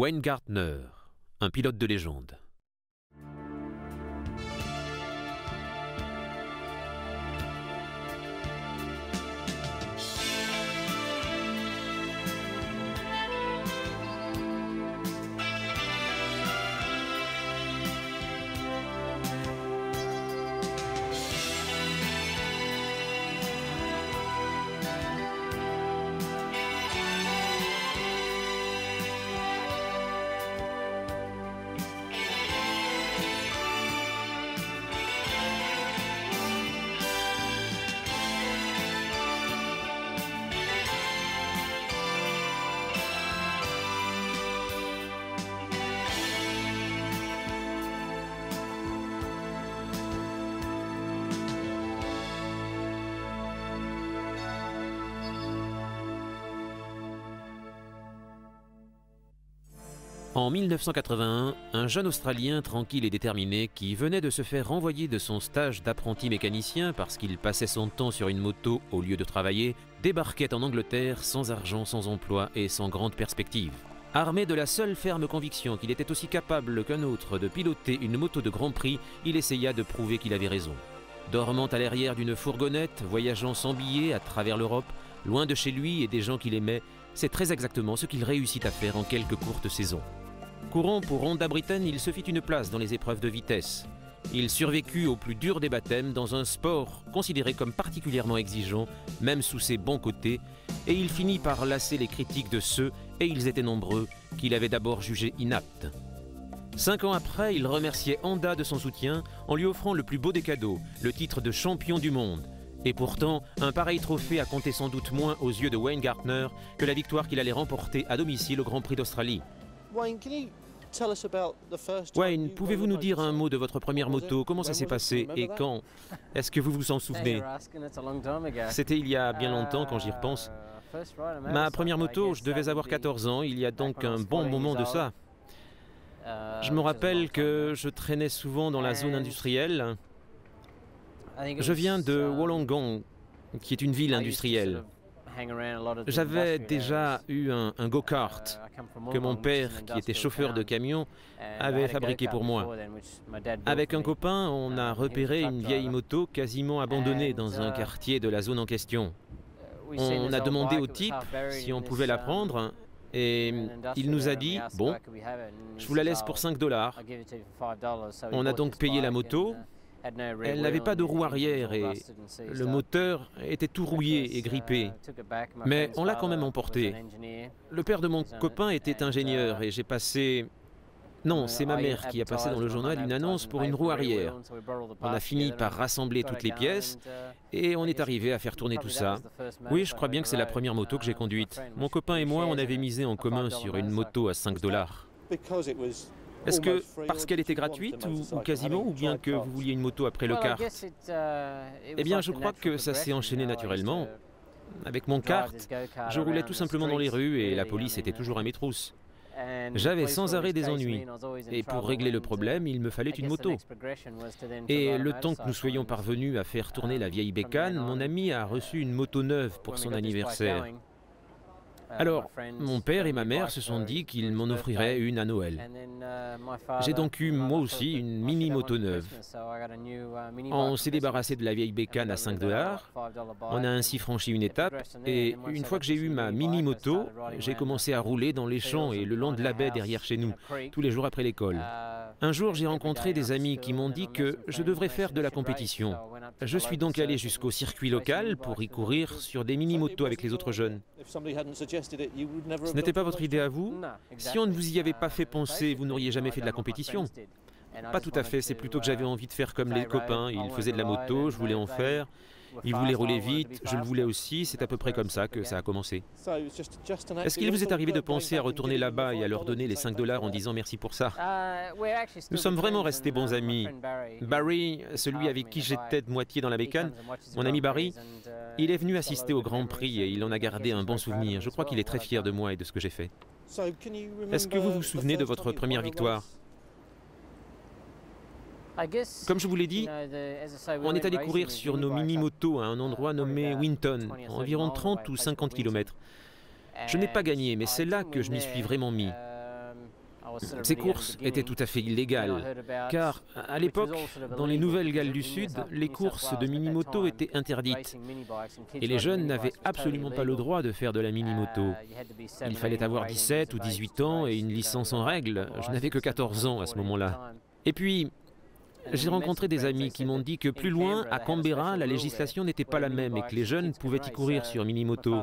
Wayne Gardner, un pilote de légende. En 1981, un jeune Australien tranquille et déterminé qui venait de se faire renvoyer de son stage d'apprenti mécanicien parce qu'il passait son temps sur une moto au lieu de travailler, débarquait en Angleterre sans argent, sans emploi et sans grande perspective. Armé de la seule ferme conviction qu'il était aussi capable qu'un autre de piloter une moto de Grand Prix, il essaya de prouver qu'il avait raison. Dormant à l'arrière d'une fourgonnette, voyageant sans billets à travers l'Europe, loin de chez lui et des gens qu'il aimait, c'est très exactement ce qu'il réussit à faire en quelques courtes saisons. Courant pour Honda Britain, il se fit une place dans les épreuves de vitesse. Il survécut au plus dur des baptêmes dans un sport considéré comme particulièrement exigeant, même sous ses bons côtés, et il finit par lasser les critiques de ceux, et ils étaient nombreux, qu'il avait d'abord jugés inaptes. 5 ans après, il remerciait Honda de son soutien en lui offrant le plus beau des cadeaux, le titre de champion du monde. Et pourtant, un pareil trophée a compté sans doute moins aux yeux de Wayne Gardner que la victoire qu'il allait remporter à domicile au Grand Prix d'Australie. Wayne, pouvez-vous nous dire un mot de votre première moto? Comment ça s'est passé et quand? Est-ce que vous vous en souvenez? C'était il y a bien longtemps quand j'y repense. Ma première moto, je devais avoir 14 ans, il y a donc un bon moment de ça. Je me rappelle que je traînais souvent dans la zone industrielle. Je viens de Wollongong, qui est une ville industrielle. J'avais déjà eu un go-kart que mon père, qui était chauffeur de camion, avait fabriqué pour moi. Avec un copain, on a repéré une vieille moto quasiment abandonnée dans un quartier de la zone en question. On a demandé au type si on pouvait la prendre et il nous a dit « Bon, je vous la laisse pour 5 $. » On a donc payé la moto. Elle n'avait pas de roue arrière et le moteur était tout rouillé et grippé. Mais on l'a quand même emporté. Le père de mon copain était ingénieur et j'ai passé... Non, c'est ma mère qui a passé dans le journal une annonce pour une roue arrière. On a fini par rassembler toutes les pièces et on est arrivé à faire tourner tout ça. Oui, je crois bien que c'est la première moto que j'ai conduite. Mon copain et moi, on avait misé en commun sur une moto à 5 $. Est-ce que parce qu'elle était gratuite ou quasiment, ou bien que vous vouliez une moto après le kart? Eh bien, je crois que ça s'est enchaîné naturellement. Avec mon kart, je roulais tout simplement dans les rues et la police était toujours à mes trousses. J'avais sans arrêt des ennuis. Et pour régler le problème, il me fallait une moto. Et le temps que nous soyons parvenus à faire tourner la vieille bécane, mon ami a reçu une moto neuve pour son anniversaire. Alors, mon père et ma mère se sont dit qu'ils m'en offriraient une à Noël. J'ai donc eu, moi aussi, une mini-moto neuve. On s'est débarrassé de la vieille bécane à 5 $. On a ainsi franchi une étape. Et une fois que j'ai eu ma mini-moto, j'ai commencé à rouler dans les champs et le long de la baie derrière chez nous, tous les jours après l'école. Un jour, j'ai rencontré des amis qui m'ont dit que je devrais faire de la compétition. Je suis donc allé jusqu'au circuit local pour y courir sur des mini-motos avec les autres jeunes. Ce n'était pas votre idée à vous? Si on ne vous y avait pas fait penser, vous n'auriez jamais fait de la compétition? Pas tout à fait, c'est plutôt que j'avais envie de faire comme les copains. Ils faisaient de la moto, je voulais en faire. Ils voulaient rouler vite, je le voulais aussi, c'est à peu près comme ça que ça a commencé. Est-ce qu'il vous est arrivé de penser à retourner là-bas et à leur donner les 5 $ en disant merci pour ça? Nous sommes vraiment restés bons amis. Barry, celui avec qui j'étais de moitié dans la bécane, mon ami Barry, il est venu assister au Grand Prix et il en a gardé un bon souvenir. Je crois qu'il est très fier de moi et de ce que j'ai fait. Est-ce que vous vous souvenez de votre première victoire? Comme je vous l'ai dit, on est allé courir sur nos mini-motos à un endroit nommé Winton, à environ 30 ou 50 km. Je n'ai pas gagné, mais c'est là que je m'y suis vraiment mis. Ces courses étaient tout à fait illégales, car à l'époque, dans les Nouvelles-Galles du Sud, les courses de mini-moto étaient interdites. Et les jeunes n'avaient absolument pas le droit de faire de la mini-moto. Il fallait avoir 17 ou 18 ans et une licence en règle. Je n'avais que 14 ans à ce moment-là. Et puis, j'ai rencontré des amis qui m'ont dit que plus loin, à Canberra, la législation n'était pas la même et que les jeunes pouvaient y courir sur mini-moto.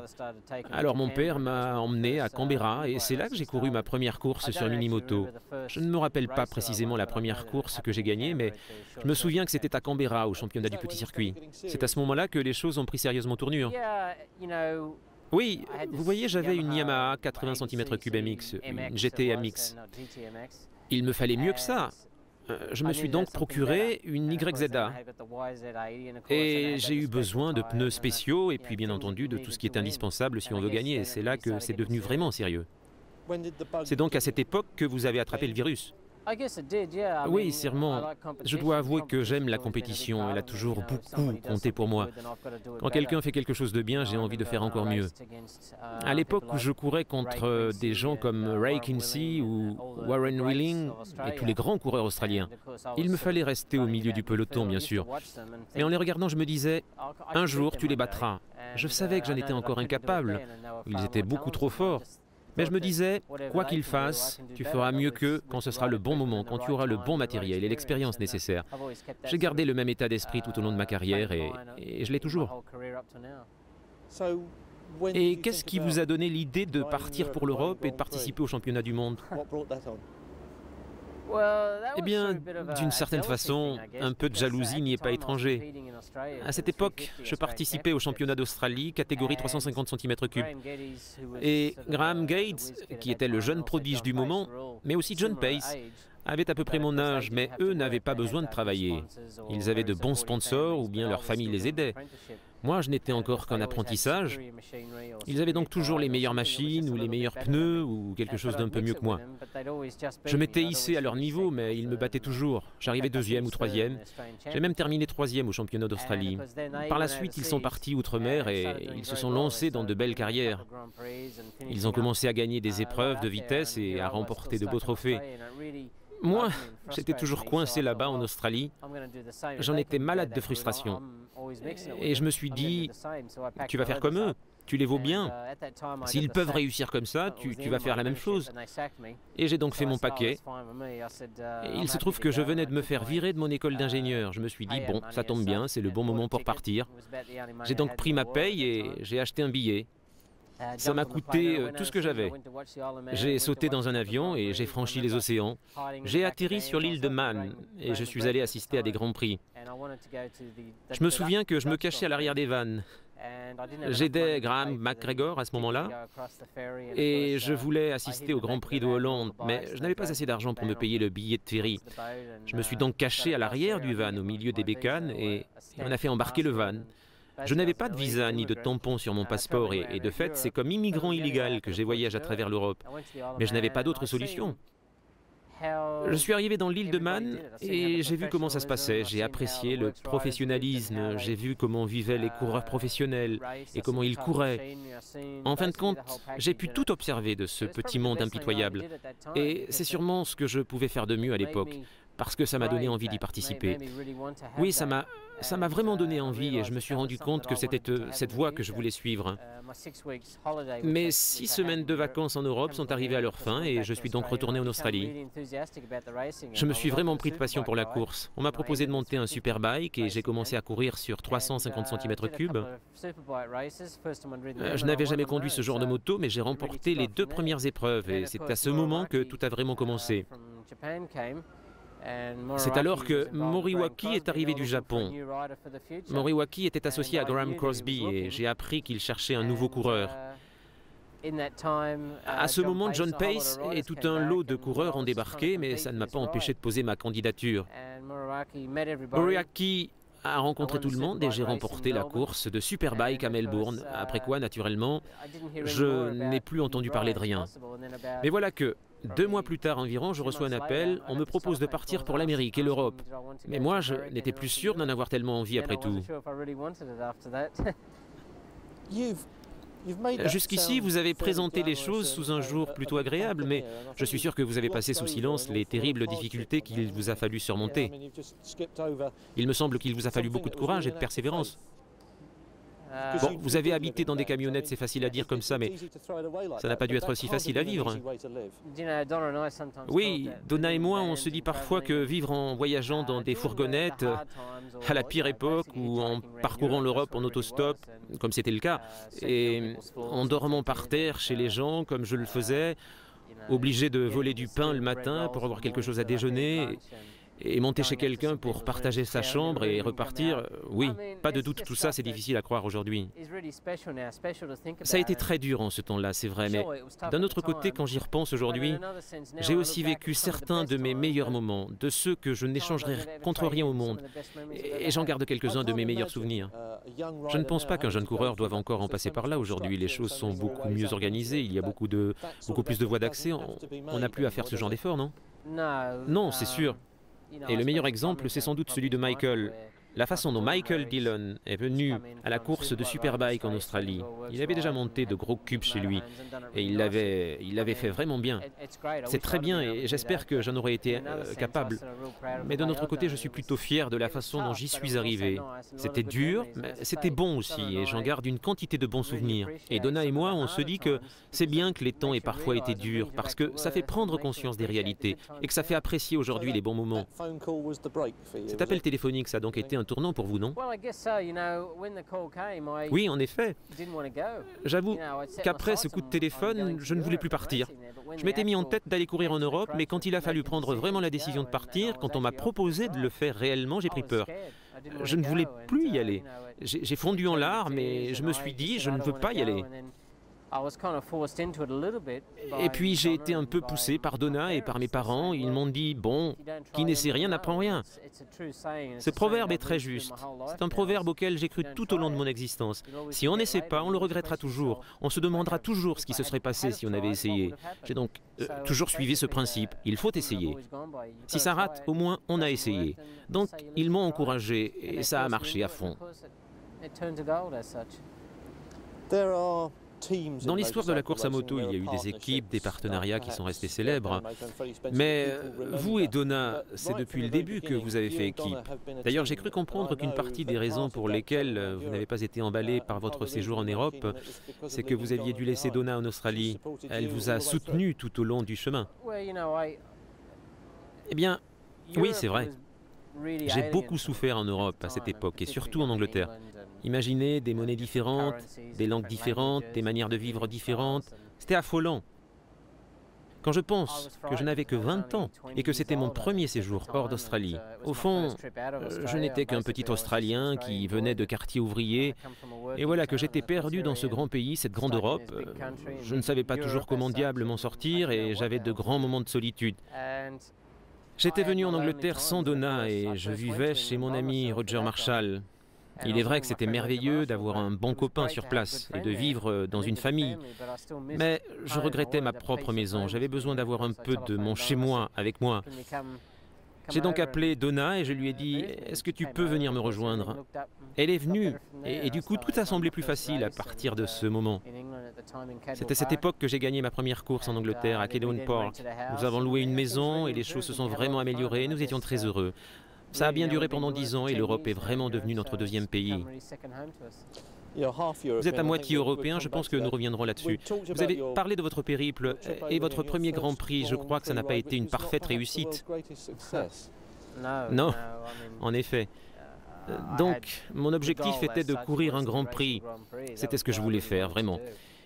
Alors mon père m'a emmené à Canberra et c'est là que j'ai couru ma première course sur mini-moto. Je ne me rappelle pas précisément la première course que j'ai gagnée, mais je me souviens que c'était à Canberra, au championnat du petit circuit. C'est à ce moment-là que les choses ont pris sérieusement tournure. Oui, vous voyez, j'avais une Yamaha 80 cm3 MX, une GT MX. Il me fallait mieux que ça. Je me suis donc procuré une YZA et j'ai eu besoin de pneus spéciaux et puis bien entendu de tout ce qui est indispensable si on veut gagner. C'est là que c'est devenu vraiment sérieux. C'est donc à cette époque que vous avez attrapé le virus. Oui, sûrement. Je dois avouer que j'aime la compétition. Elle a toujours beaucoup compté pour moi. Quand quelqu'un fait quelque chose de bien, j'ai envie de faire encore mieux. À l'époque où je courais contre des gens comme Ray Kinsey ou Warren Wheeling et tous les grands coureurs australiens, il me fallait rester au milieu du peloton, bien sûr. Mais en les regardant, je me disais, un jour, tu les battras. Je savais que j'en étais encore incapable. Ils étaient beaucoup trop forts. Mais je me disais, quoi qu'ils fassent, tu feras mieux qu'eux quand ce sera le bon moment, quand tu auras le bon matériel et l'expérience nécessaire. J'ai gardé le même état d'esprit tout au long de ma carrière et je l'ai toujours. Et qu'est-ce qui vous a donné l'idée de partir pour l'Europe et de participer au championnat du monde? Eh bien, d'une certaine façon, un peu de jalousie n'y est pas étranger. À cette époque, je participais au championnat d'Australie, catégorie 350 cm3. Et Graham Gates, qui était le jeune prodige du moment, mais aussi John Pace, avaient à peu près mon âge, mais eux n'avaient pas besoin de travailler. Ils avaient de bons sponsors ou bien leur famille les aidait. Moi, je n'étais encore qu'en apprentissage. Ils avaient donc toujours les meilleures machines ou les meilleurs pneus ou quelque chose d'un peu mieux que moi. Je m'étais hissé à leur niveau, mais ils me battaient toujours. J'arrivais deuxième ou troisième. J'ai même terminé troisième au championnat d'Australie. Par la suite, ils sont partis outre-mer et ils se sont lancés dans de belles carrières. Ils ont commencé à gagner des épreuves de vitesse et à remporter de beaux trophées. Moi, j'étais toujours coincé là-bas en Australie. J'en étais malade de frustration. Et je me suis dit, tu vas faire comme eux, tu les vaux bien. S'ils peuvent réussir comme ça, tu vas faire la même chose. Et j'ai donc fait mon paquet. Et il se trouve que je venais de me faire virer de mon école d'ingénieur. Je me suis dit, bon, ça tombe bien, c'est le bon moment pour partir. J'ai donc pris ma paye et j'ai acheté un billet. Ça m'a coûté tout ce que j'avais. J'ai sauté dans un avion et j'ai franchi les océans. J'ai atterri sur l'île de Man et je suis allé assister à des grands prix. Je me souviens que je me cachais à l'arrière des vannes. J'aidais Graham McGregor à ce moment-là et je voulais assister au Grand Prix de Hollande, mais je n'avais pas assez d'argent pour me payer le billet de ferry. Je me suis donc caché à l'arrière du van, au milieu des bécanes, et on a fait embarquer le van. Je n'avais pas de visa ni de tampon sur mon passeport et de fait, c'est comme immigrant illégal que j'ai voyagé à travers l'Europe. Mais je n'avais pas d'autre solution. Je suis arrivé dans l'île de Man et j'ai vu comment ça se passait. J'ai apprécié le professionnalisme, j'ai vu comment vivaient les coureurs professionnels et comment ils couraient. En fin de compte, j'ai pu tout observer de ce petit monde impitoyable. Et c'est sûrement ce que je pouvais faire de mieux à l'époque, parce que ça m'a donné envie d'y participer. Oui, ça m'a vraiment donné envie et je me suis rendu compte que c'était cette voie que je voulais suivre. Mes 6 semaines de vacances en Europe sont arrivées à leur fin et je suis donc retourné en Australie. Je me suis vraiment pris de passion pour la course. On m'a proposé de monter un superbike et j'ai commencé à courir sur 350 cm3. Je n'avais jamais conduit ce genre de moto, mais j'ai remporté les 2 premières épreuves et c'est à ce moment que tout a vraiment commencé. C'est alors que Moriwaki est arrivé du Japon. Moriwaki était associé à Graham Crosby et j'ai appris qu'il cherchait un nouveau coureur. À ce moment, John Pace et tout un lot de coureurs ont débarqué, mais ça ne m'a pas empêché de poser ma candidature. Moriwaki a rencontré tout le monde et j'ai remporté la course de Superbike à Melbourne, après quoi, naturellement, je n'ai plus entendu parler de rien. Mais voilà que 2 mois plus tard environ, je reçois un appel, on me propose de partir pour l'Amérique et l'Europe. Mais moi, je n'étais plus sûr d'en avoir tellement envie après tout. Jusqu'ici, vous avez présenté les choses sous un jour plutôt agréable, mais je suis sûr que vous avez passé sous silence les terribles difficultés qu'il vous a fallu surmonter. Il me semble qu'il vous a fallu beaucoup de courage et de persévérance. Bon, vous avez habité dans des camionnettes, c'est facile à dire comme ça, mais ça n'a pas dû être si facile à vivre. Oui, Donna et moi, on se dit parfois que vivre en voyageant dans des fourgonnettes, à la pire époque, ou en parcourant l'Europe en autostop, comme c'était le cas, et en dormant par terre chez les gens, comme je le faisais, obligé de voler du pain le matin pour avoir quelque chose à déjeuner, et monter chez quelqu'un pour partager sa chambre et repartir, oui, pas de doute, tout ça c'est difficile à croire aujourd'hui. Ça a été très dur en ce temps-là, c'est vrai, mais d'un autre côté, quand j'y repense aujourd'hui, j'ai aussi vécu certains de mes meilleurs moments, de ceux que je n'échangerai contre rien au monde, et j'en garde quelques-uns de mes meilleurs souvenirs. Je ne pense pas qu'un jeune coureur doive encore en passer par là aujourd'hui, les choses sont beaucoup mieux organisées, il y a beaucoup plus de voies d'accès, on n'a plus à faire ce genre d'efforts, non? Non, c'est sûr. Et le meilleur exemple, c'est sans doute celui de Michael. La façon dont Michael Dillon est venu à la course de Superbike en Australie. Il avait déjà monté de gros cubes chez lui et il l'avait fait vraiment bien. C'est très bien et j'espère que j'en aurais été capable. Mais d'un autre côté, je suis plutôt fier de la façon dont j'y suis arrivé. C'était dur, mais c'était bon aussi et j'en garde une quantité de bons souvenirs. Et Donna et moi, on se dit que c'est bien que les temps aient parfois été durs parce que ça fait prendre conscience des réalités et que ça fait apprécier aujourd'hui les bons moments. Cet appel téléphonique, ça a donc été un tournant pour vous, non? Oui, en effet. J'avoue qu'après ce coup de téléphone, je ne voulais plus partir. Je m'étais mis en tête d'aller courir en Europe, mais quand il a fallu prendre vraiment la décision de partir, quand on m'a proposé de le faire réellement, j'ai pris peur. Je ne voulais plus y aller. J'ai fondu en larmes et je me suis dit, je ne veux pas y aller. Et puis j'ai été un peu poussé par Donna et par mes parents. Ils m'ont dit, bon, qui n'essaie rien n'apprend rien. Ce proverbe est très juste. C'est un proverbe auquel j'ai cru tout au long de mon existence. Si on n'essaie pas, on le regrettera toujours. On se demandera toujours ce qui se serait passé si on avait essayé. J'ai donc toujours suivi ce principe. Il faut essayer. Si ça rate, au moins on a essayé. Donc ils m'ont encouragé et ça a marché à fond. Dans l'histoire de la course à moto, il y a eu des équipes, des partenariats qui sont restés célèbres. Mais vous et Donna, c'est depuis le début que vous avez fait équipe. D'ailleurs, j'ai cru comprendre qu'une partie des raisons pour lesquelles vous n'avez pas été emballé par votre séjour en Europe, c'est que vous aviez dû laisser Donna en Australie. Elle vous a soutenu tout au long du chemin. Eh bien, oui, c'est vrai. J'ai beaucoup souffert en Europe à cette époque, et surtout en Angleterre. Imaginez des monnaies différentes, des langues différentes, des manières de vivre différentes. C'était affolant. Quand je pense que je n'avais que 20 ans et que c'était mon premier séjour hors d'Australie, au fond, je n'étais qu'un petit Australien qui venait de quartier ouvrier, et voilà que j'étais perdu dans ce grand pays, cette grande Europe. Je ne savais pas toujours comment diable m'en sortir et j'avais de grands moments de solitude. J'étais venu en Angleterre sans Donna et je vivais chez mon ami Roger Marshall. Il est vrai que c'était merveilleux d'avoir un bon copain sur place et de vivre dans une famille. Mais je regrettais ma propre maison. J'avais besoin d'avoir un peu de mon chez-moi avec moi. J'ai donc appelé Donna et je lui ai dit « Est-ce que tu peux venir me rejoindre ?» Elle est venue et du coup tout a semblé plus facile à partir de ce moment. C'est à cette époque que j'ai gagné ma première course en Angleterre à Kedon Park. Nous avons loué une maison et les choses se sont vraiment améliorées. Nous étions très heureux. Ça a bien duré pendant 10 ans et l'Europe est vraiment devenue notre deuxième pays. Vous êtes à moitié européen, je pense que nous reviendrons là-dessus. Vous avez parlé de votre périple et votre premier Grand Prix. Je crois que ça n'a pas été une parfaite réussite. Non, en effet. Donc, mon objectif était de courir un Grand Prix. C'était ce que je voulais faire, vraiment.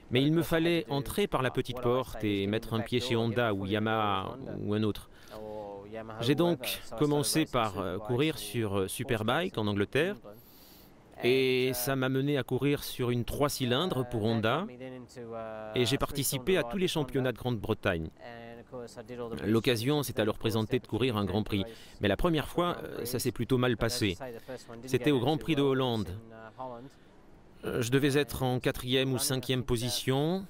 Mais il me fallait entrer par la petite porte et mettre un pied chez Honda ou Yamaha ou un autre. J'ai donc commencé par courir sur Superbike en Angleterre et ça m'a mené à courir sur une 3 cylindres pour Honda et j'ai participé à tous les championnats de Grande-Bretagne. L'occasion s'est alors présentée de courir un Grand Prix, mais la première fois, ça s'est plutôt mal passé. C'était au Grand Prix de Hollande. Je devais être en 4e ou 5e position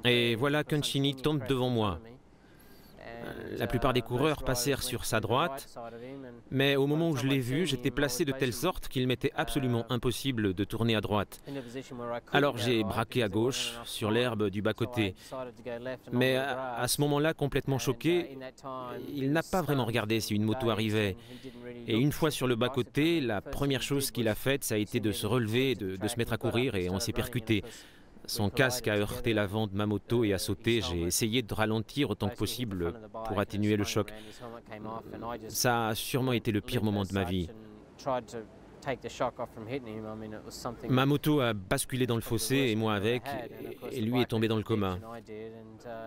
et voilà qu'Uncini tombe devant moi. La plupart des coureurs passèrent sur sa droite, mais au moment où je l'ai vu, j'étais placé de telle sorte qu'il m'était absolument impossible de tourner à droite. Alors j'ai braqué à gauche, sur l'herbe du bas-côté. Mais à ce moment-là, complètement choqué, il n'a pas vraiment regardé si une moto arrivait. Et une fois sur le bas-côté, la première chose qu'il a faite, ça a été de se relever, de se mettre à courir et on s'est percuté. Son casque a heurté l'avant de ma moto et a sauté. J'ai essayé de ralentir autant que possible pour atténuer le choc. Ça a sûrement été le pire moment de ma vie. Ma moto a basculé dans le fossé et moi avec, et lui est tombé dans le coma.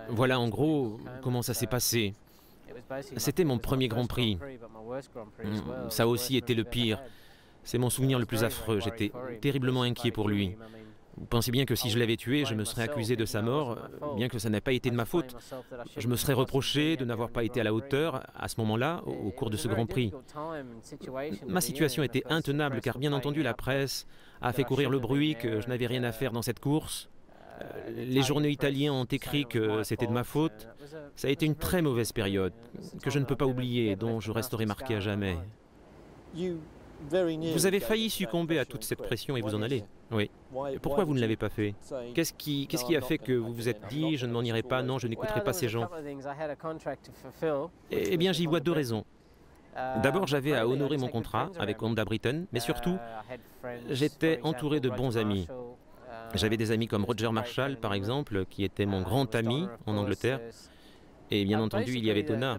Voilà en gros comment ça s'est passé. C'était mon premier Grand Prix. Ça a aussi été le pire. C'est mon souvenir le plus affreux. J'étais terriblement inquiet pour lui. Vous pensez bien que si je l'avais tué, je me serais accusé de sa mort, bien que ça n'ait pas été de ma faute. Je me serais reproché de n'avoir pas été à la hauteur à ce moment-là, au cours de ce Grand Prix. Ma situation était intenable car bien entendu la presse a fait courir le bruit que je n'avais rien à faire dans cette course. Les journaux italiens ont écrit que c'était de ma faute. Ça a été une très mauvaise période, que je ne peux pas oublier et dont je resterai marqué à jamais. Vous avez failli succomber à toute cette pression et vous en allez. Oui. Et pourquoi vous ne l'avez pas fait? Qu'est-ce qui a fait que vous vous êtes dit « je ne m'en irai pas, non, je n'écouterai pas ces gens » Eh bien, j'y vois deux raisons. D'abord, j'avais à honorer mon contrat avec Honda Britain, mais surtout, j'étais entouré de bons amis. J'avais des amis comme Roger Marshall, par exemple, qui était mon grand ami en Angleterre. Et bien entendu, il y avait Donna.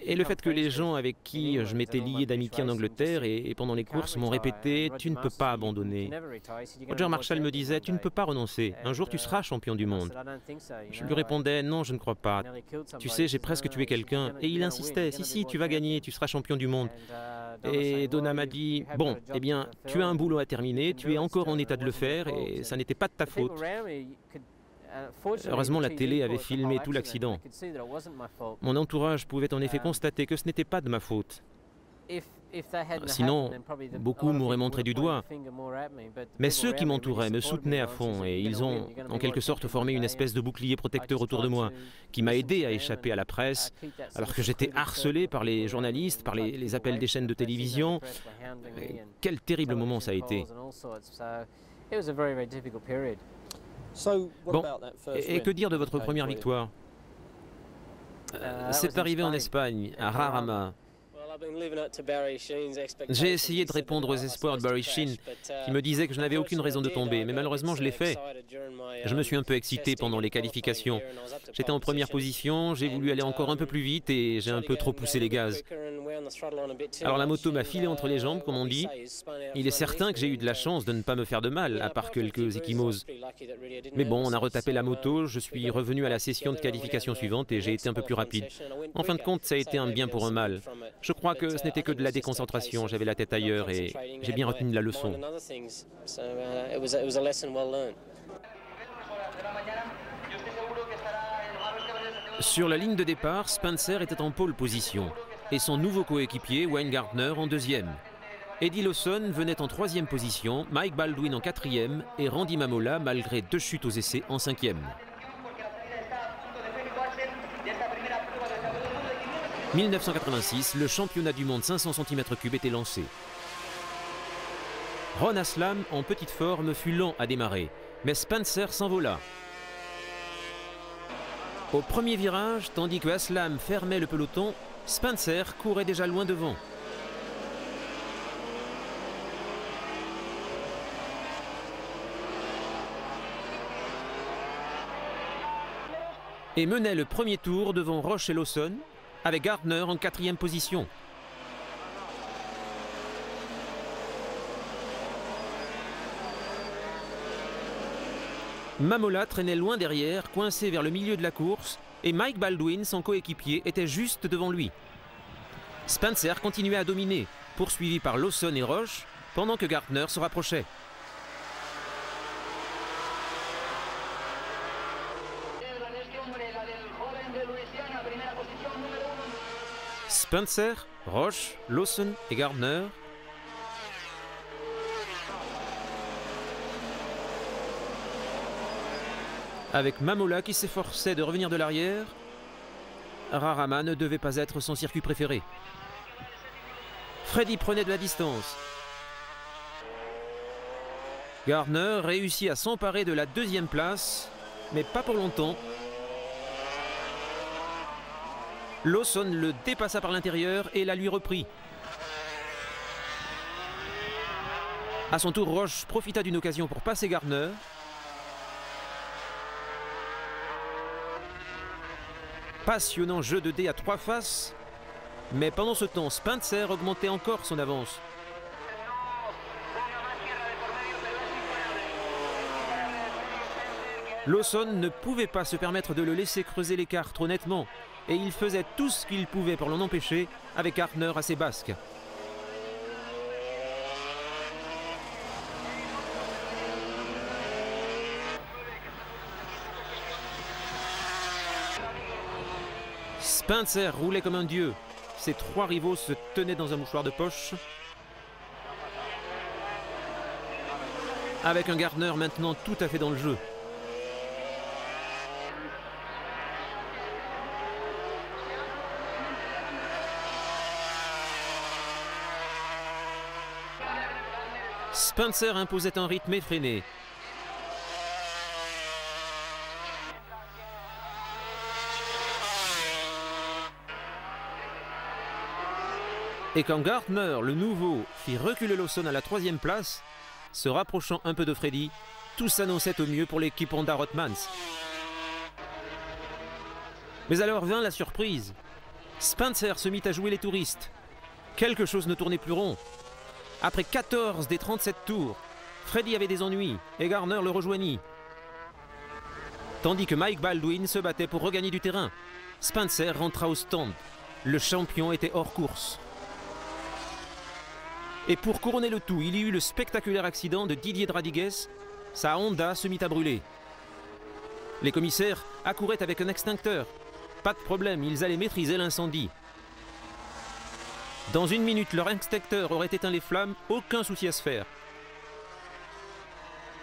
Et le fait que les gens avec qui je m'étais lié d'amitié en Angleterre et pendant les courses m'ont répété « tu ne peux pas abandonner ». Roger Marshall me disait « tu ne peux pas renoncer, un jour tu seras champion du monde ». Je lui répondais « non, je ne crois pas, tu sais, j'ai presque tué quelqu'un ». Et il insistait « si, tu vas gagner, tu seras champion du monde ». Et Donna m'a dit « bon, eh bien, tu as un boulot à terminer, tu es encore en état de le faire et ça n'était pas de ta faute ». Heureusement, la télé avait filmé tout l'accident. Mon entourage pouvait en effet constater que ce n'était pas de ma faute. Sinon, beaucoup m'auraient montré du doigt. Mais ceux qui m'entouraient me soutenaient à fond et ils ont, en quelque sorte, formé une espèce de bouclier protecteur autour de moi, qui m'a aidé à échapper à la presse, alors que j'étais harcelé par les journalistes, par les appels des chaînes de télévision. Quel terrible moment ça a été. Bon, et que dire de votre première victoire? C'est arrivé en Espagne, à Jarama. J'ai essayé de répondre aux espoirs de Barry Sheene, qui me disait que je n'avais aucune raison de tomber, mais malheureusement je l'ai fait. Je me suis un peu excité pendant les qualifications. J'étais en première position, j'ai voulu aller encore un peu plus vite et j'ai un peu trop poussé les gaz. Alors la moto m'a filé entre les jambes, comme on dit. Il est certain que j'ai eu de la chance de ne pas me faire de mal, à part quelques ecchymoses. Mais bon, on a retapé la moto, je suis revenu à la session de qualification suivante et j'ai été un peu plus rapide. En fin de compte, ça a été un bien pour un mal. Je crois que ce n'était que de la déconcentration, j'avais la tête ailleurs et j'ai bien retenu la leçon. Sur la ligne de départ, Spencer était en pole position et son nouveau coéquipier, Wayne Gardner, en deuxième. Eddie Lawson venait en troisième position, Mike Baldwin en quatrième et Randy Mamola, malgré 2 chutes aux essais, en cinquième. 1986, le championnat du monde 500 cm3 était lancé. Ron Aslam, en petite forme, fut lent à démarrer, mais Spencer s'envola. Au premier virage, tandis que Aslam fermait le peloton, Spencer courait déjà loin devant. Et menait le premier tour devant Roche et Lawson, avec Gardner en quatrième position. Mamola traînait loin derrière, coincé vers le milieu de la course, et Mike Baldwin, son coéquipier, était juste devant lui. Spencer continuait à dominer, poursuivi par Lawson et Roche, pendant que Gardner se rapprochait. Spencer, Roche, Lawson et Gardner. Avec Mamola qui s'efforçait de revenir de l'arrière. Rarama ne devait pas être son circuit préféré. Freddy prenait de la distance. Gardner réussit à s'emparer de la deuxième place, mais pas pour longtemps. Lawson le dépassa par l'intérieur et la lui reprit. À son tour, Roche profita d'une occasion pour passer Gardner. Passionnant jeu de dés à 3 faces, mais pendant ce temps, Spencer augmentait encore son avance. Lawson ne pouvait pas se permettre de le laisser creuser l'écart trop nettement, et il faisait tout ce qu'il pouvait pour l'en empêcher, avec Gardner à ses basques. Spencer roulait comme un dieu. Ses 3 rivaux se tenaient dans un mouchoir de poche. Avec un Gardner maintenant tout à fait dans le jeu. Spencer imposait un rythme effréné. Et quand Gardner, le nouveau, fit reculer Lawson à la 3e place, se rapprochant un peu de Freddy, tout s'annonçait au mieux pour l'équipe Honda Rothmans. Mais alors vint la surprise. Spencer se mit à jouer les touristes. Quelque chose ne tournait plus rond. Après 14 des 37 tours, Freddy avait des ennuis et Gardner le rejoignit. Tandis que Mike Baldwin se battait pour regagner du terrain. Spencer rentra au stand. Le champion était hors course. Et pour couronner le tout, il y eut le spectaculaire accident de Didier Dradiguez. Sa Honda se mit à brûler. Les commissaires accouraient avec un extincteur. Pas de problème, ils allaient maîtriser l'incendie. Dans 1 minute, leur extincteur aurait éteint les flammes, aucun souci à se faire.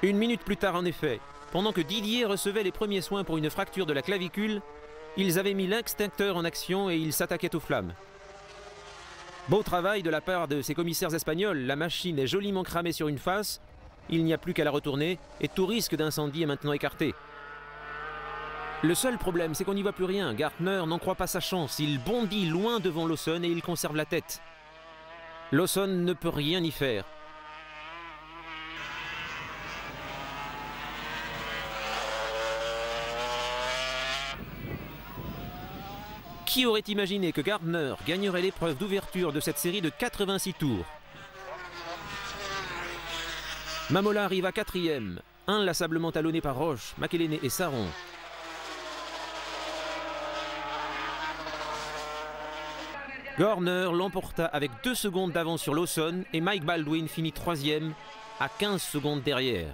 1 minute plus tard, en effet, pendant que Didier recevait les premiers soins pour une fracture de la clavicule, ils avaient mis l'extincteur en action et ils s'attaquaient aux flammes. Beau travail de la part de ces commissaires espagnols, la machine est joliment cramée sur une face, il n'y a plus qu'à la retourner et tout risque d'incendie est maintenant écarté. Le seul problème, c'est qu'on n'y voit plus rien. Gardner n'en croit pas sa chance, il bondit loin devant Lawson et il conserve la tête. Lawson ne peut rien y faire. Qui aurait imaginé que Gardner gagnerait l'épreuve d'ouverture de cette série de 86 tours? Mamola arrive à 4e, inlassablement talonné par Roche, Makelele et Saron. Gardner l'emporta avec 2 secondes d'avance sur Lawson et Mike Baldwin finit 3e à 15 secondes derrière.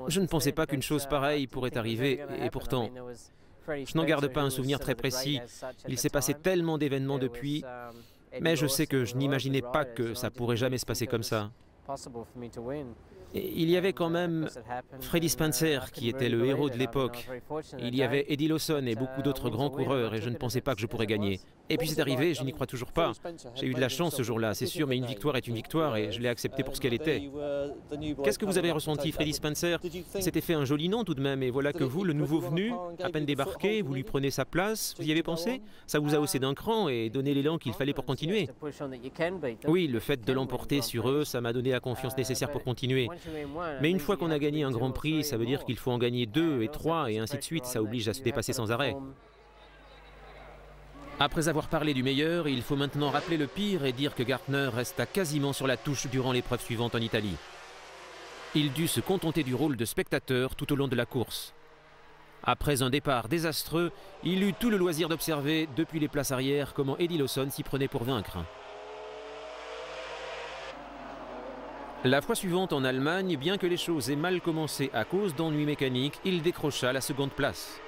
Je ne pensais pas qu'une chose pareille pourrait arriver, et pourtant, je n'en garde pas un souvenir très précis. Il s'est passé tellement d'événements depuis, mais je sais que je n'imaginais pas que ça pourrait jamais se passer comme ça. Et il y avait quand même Freddy Spencer qui était le héros de l'époque. Il y avait Eddie Lawson et beaucoup d'autres grands coureurs et je ne pensais pas que je pourrais gagner. Et puis c'est arrivé, je n'y crois toujours pas. J'ai eu de la chance ce jour-là, c'est sûr, mais une victoire est une victoire et je l'ai acceptée pour ce qu'elle était. Qu'est-ce que vous avez ressenti, Freddy Spencer? Il s'était fait un joli nom tout de même et voilà que vous, le nouveau venu, à peine débarqué, vous lui prenez sa place, vous y avez pensé? Ça vous a haussé d'un cran et donné l'élan qu'il fallait pour continuer. Oui, le fait de l'emporter sur eux, ça m'a donné la confiance nécessaire pour continuer. Mais une fois qu'on a gagné un grand prix, ça veut dire qu'il faut en gagner 2 et 3 et ainsi de suite, ça oblige à se dépasser sans arrêt. Après avoir parlé du meilleur, il faut maintenant rappeler le pire et dire que Gardner resta quasiment sur la touche durant l'épreuve suivante en Italie. Il dut se contenter du rôle de spectateur tout au long de la course. Après un départ désastreux, il eut tout le loisir d'observer depuis les places arrière comment Eddie Lawson s'y prenait pour vaincre. La fois suivante en Allemagne, bien que les choses aient mal commencé à cause d'ennuis mécaniques, il décrocha la 2e place.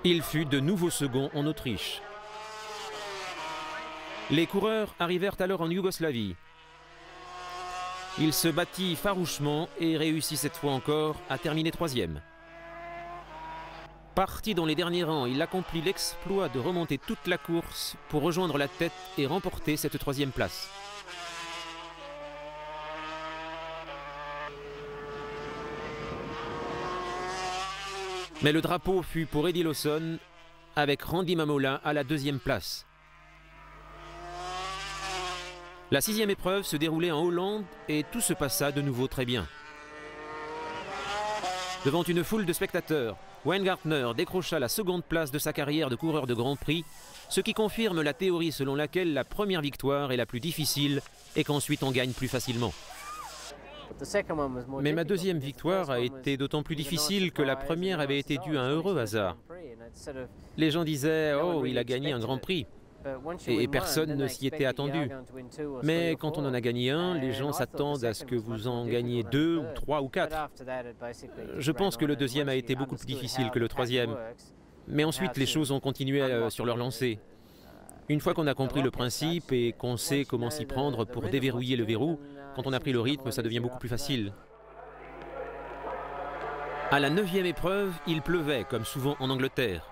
Il fut de nouveau second en Autriche. Les coureurs arrivèrent alors en Yougoslavie. Il se battit farouchement et réussit cette fois encore à terminer 3e. Parti dans les derniers rangs, il accomplit l'exploit de remonter toute la course pour rejoindre la tête et remporter cette 3e place. Mais le drapeau fut pour Eddie Lawson, avec Randy Mamola à la 2e place. La 6e épreuve se déroulait en Hollande et tout se passa de nouveau très bien. Devant une foule de spectateurs, Weingartner décrocha la 2e place de sa carrière de coureur de Grand Prix, ce qui confirme la théorie selon laquelle la première victoire est la plus difficile et qu'ensuite on gagne plus facilement. Mais ma 2e victoire a été d'autant plus difficile que la première avait été due à un heureux hasard. Les gens disaient « Oh, il a gagné un Grand Prix ». Et personne ne s'y était attendu. Mais quand on en a gagné un, les gens s'attendent à ce que vous en gagniez 2 ou 3 ou 4. Je pense que le 2e a été beaucoup plus difficile que le 3e. Mais ensuite, les choses ont continué sur leur lancée. Une fois qu'on a compris le principe et qu'on sait comment s'y prendre pour déverrouiller le verrou, quand on a pris le rythme, ça devient beaucoup plus facile. À la 9e épreuve, il pleuvait, comme souvent en Angleterre.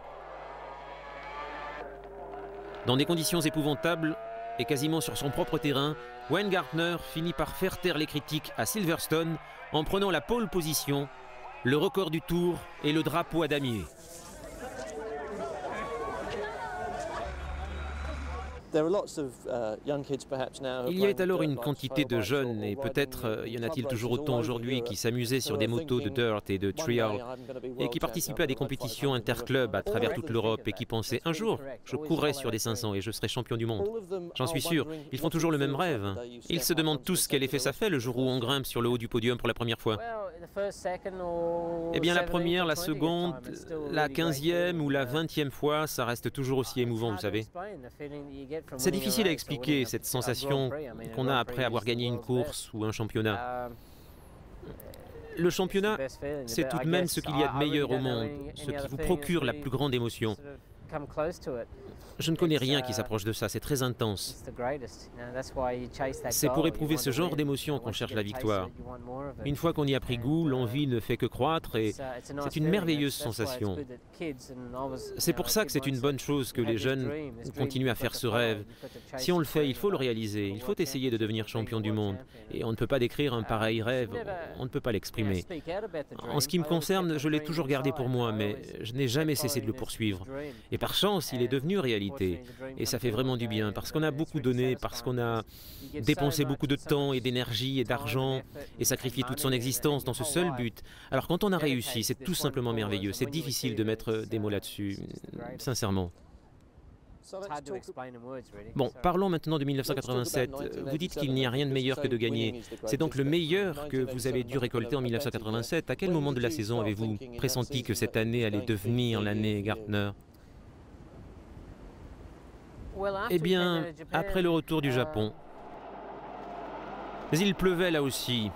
Dans des conditions épouvantables et quasiment sur son propre terrain, Weingartner finit par faire taire les critiques à Silverstone en prenant la pole position, le record du Tour et le drapeau à damier. Il y avait alors une quantité de jeunes, et peut-être y en a-t-il toujours autant aujourd'hui, qui s'amusaient sur des motos de dirt et de trial, et qui participaient à des compétitions interclubs à travers toute l'Europe, et qui pensaient « Un jour, je courrai sur des 500 et je serai champion du monde ». J'en suis sûr, ils font toujours le même rêve. Ils se demandent tous quel effet ça fait le jour où on grimpe sur le haut du podium pour la première fois. Eh bien la première, la seconde, la 15e ou la 20e fois, ça reste toujours aussi émouvant, vous savez. C'est difficile à expliquer, cette sensation qu'on a après avoir gagné une course ou un championnat. Le championnat, c'est tout de même ce qu'il y a de meilleur au monde, ce qui vous procure la plus grande émotion. Je ne connais rien qui s'approche de ça, c'est très intense. C'est pour éprouver ce genre d'émotion qu'on cherche la victoire. Une fois qu'on y a pris goût, l'envie ne fait que croître et c'est une merveilleuse sensation. C'est pour ça que c'est une bonne chose que les jeunes continuent à faire ce rêve. Si on le fait, il faut le réaliser, il faut essayer de devenir champion du monde. Et on ne peut pas décrire un pareil rêve, on ne peut pas l'exprimer. En ce qui me concerne, je l'ai toujours gardé pour moi, mais je n'ai jamais cessé de le poursuivre. Et par chance, il est devenu réalité. Et ça fait vraiment du bien, parce qu'on a beaucoup donné, parce qu'on a dépensé beaucoup de temps et d'énergie et d'argent, et sacrifié toute son existence dans ce seul but. Alors quand on a réussi, c'est tout simplement merveilleux. C'est difficile de mettre des mots là-dessus, sincèrement. Bon, parlons maintenant de 1987. Vous dites qu'il n'y a rien de meilleur que de gagner. C'est donc le meilleur que vous avez dû récolter en 1987. À quel moment de la saison avez-vous pressenti que cette année allait devenir l'année Gartner ? Eh bien, après le retour du Japon. Mais il pleuvait là aussi.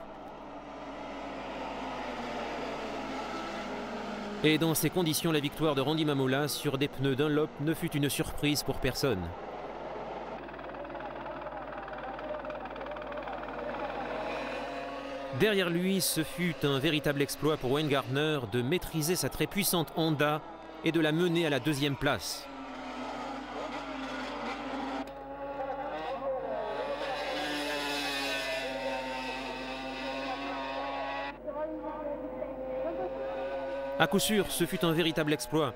Et dans ces conditions, la victoire de Randy Mamola sur des pneus Dunlop ne fut une surprise pour personne. Derrière lui, ce fut un véritable exploit pour Weingartner de maîtriser sa très puissante Honda et de la mener à la 2e place. À coup sûr, ce fut un véritable exploit.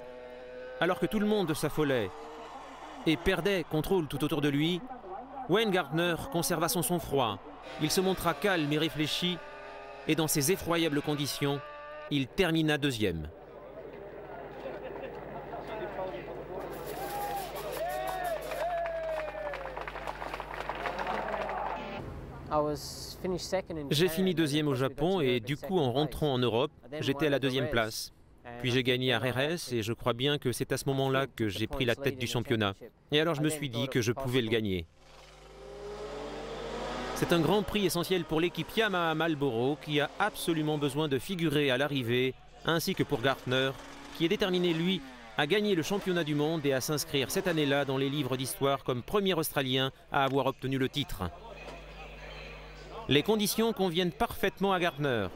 Alors que tout le monde s'affolait et perdait contrôle tout autour de lui, Weingartner conserva son sang-froid. Il se montra calme et réfléchi, et dans ces effroyables conditions, il termina 2e. J'ai fini 2e au Japon et du coup en rentrant en Europe, j'étais à la 2e place. Puis j'ai gagné à Jerez et je crois bien que c'est à ce moment-là que j'ai pris la tête du championnat. Et alors je me suis dit que je pouvais le gagner. C'est un grand prix essentiel pour l'équipe Yamaha Marlboro qui a absolument besoin de figurer à l'arrivée, ainsi que pour Gartner, qui est déterminé lui à gagner le championnat du monde et à s'inscrire cette année-là dans les livres d'histoire comme premier Australien à avoir obtenu le titre. Les conditions conviennent parfaitement à Gardner.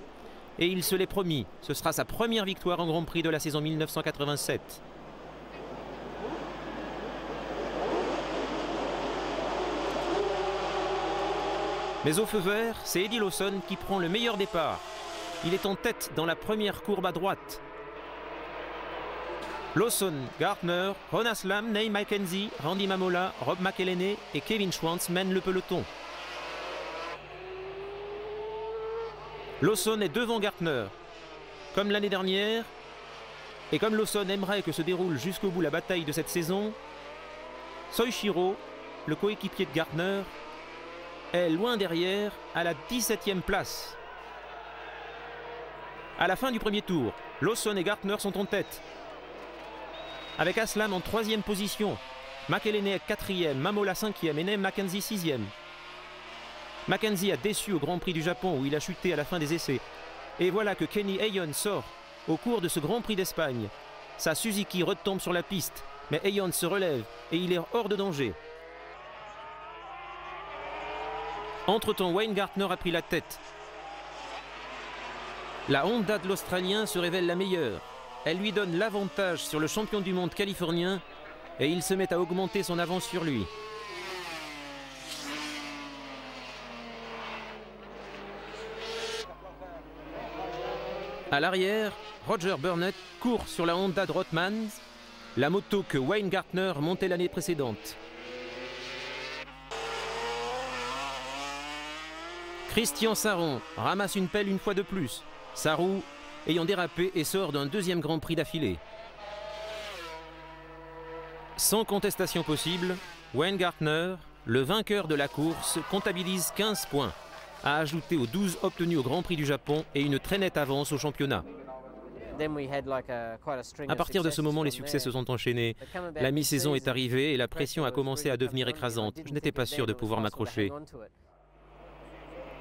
Et il se l'est promis, ce sera sa première victoire en Grand Prix de la saison 1987. Mais au feu vert, c'est Eddie Lawson qui prend le meilleur départ. Il est en tête dans la première courbe à droite. Lawson, Gardner, Ron Aslam, Nate McKenzie, Randy Mamola, Rob McElhenney et Kevin Schwantz mènent le peloton. Lawson est devant Gardner. Comme l'année dernière, et comme Lawson aimerait que se déroule jusqu'au bout la bataille de cette saison, Soichiro, le coéquipier de Gardner, est loin derrière à la 17e place. À la fin du premier tour, Lawson et Gardner sont en tête. Avec Aslam en 3e position, McElhenney est 4e, Mamola 5e et Nate McKenzie 6e. McKenzie a déçu au Grand Prix du Japon où il a chuté à la fin des essais. Et voilà que Kenny Ayon sort au cours de ce Grand Prix d'Espagne. Sa Suzuki retombe sur la piste, mais Ayon se relève et il est hors de danger. Entre-temps, Wayne Gardner a pris la tête. La Honda de l'Australien se révèle la meilleure. Elle lui donne l'avantage sur le champion du monde californien et il se met à augmenter son avance sur lui. À l'arrière, Roger Burnett court sur la Honda de Rothmans, la moto que Wayne Gardner montait l'année précédente. Christian Sarron ramasse une pelle une fois de plus, sa roue ayant dérapé et sort d'un 2e Grand Prix d'affilée. Sans contestation possible, Wayne Gardner, le vainqueur de la course, comptabilise 15 points, à ajouter aux 12 obtenus au Grand Prix du Japon et une très nette avance au championnat. À partir de ce moment, les succès se sont enchaînés. La mi-saison est arrivée et la pression a commencé à devenir écrasante. Je n'étais pas sûr de pouvoir m'accrocher.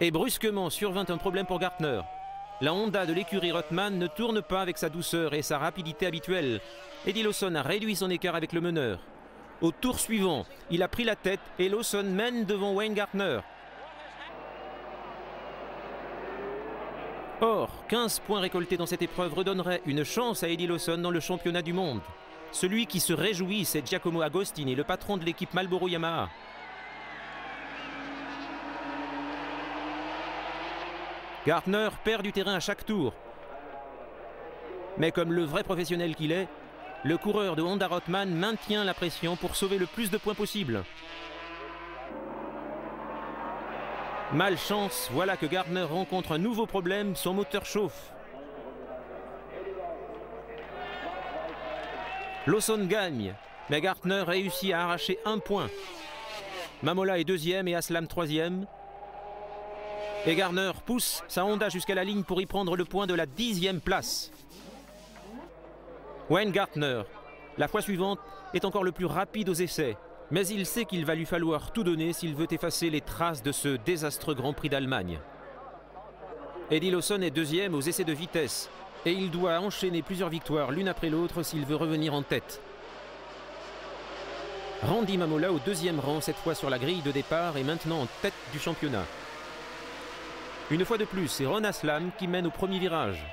Et brusquement survint un problème pour Gardner. La Honda de l'écurie Rothman ne tourne pas avec sa douceur et sa rapidité habituelle. Eddie Lawson a réduit son écart avec le meneur. Au tour suivant, il a pris la tête et Lawson mène devant Wayne Gardner. Or, 15 points récoltés dans cette épreuve redonneraient une chance à Eddie Lawson dans le championnat du monde. Celui qui se réjouit, c'est Giacomo Agostini, le patron de l'équipe Marlboro Yamaha. Gardner perd du terrain à chaque tour. Mais comme le vrai professionnel qu'il est, le coureur de Honda Rothman maintient la pression pour sauver le plus de points possible. Malchance, voilà que Gardner rencontre un nouveau problème, son moteur chauffe. Lawson gagne, mais Gardner réussit à arracher 1 point. Mamola est 2e et Aslam 3e. Et Gardner pousse sa Honda jusqu'à la ligne pour y prendre le point de la 10e place. Wayne Gardner, la fois suivante, est encore le plus rapide aux essais. Mais il sait qu'il va lui falloir tout donner s'il veut effacer les traces de ce désastreux Grand Prix d'Allemagne. Eddie Lawson est 2e aux essais de vitesse et il doit enchaîner plusieurs victoires l'une après l'autre s'il veut revenir en tête. Randy Mamola au 2e rang, cette fois sur la grille de départ, est maintenant en tête du championnat. Une fois de plus, c'est Ron Aslam qui mène au premier virage.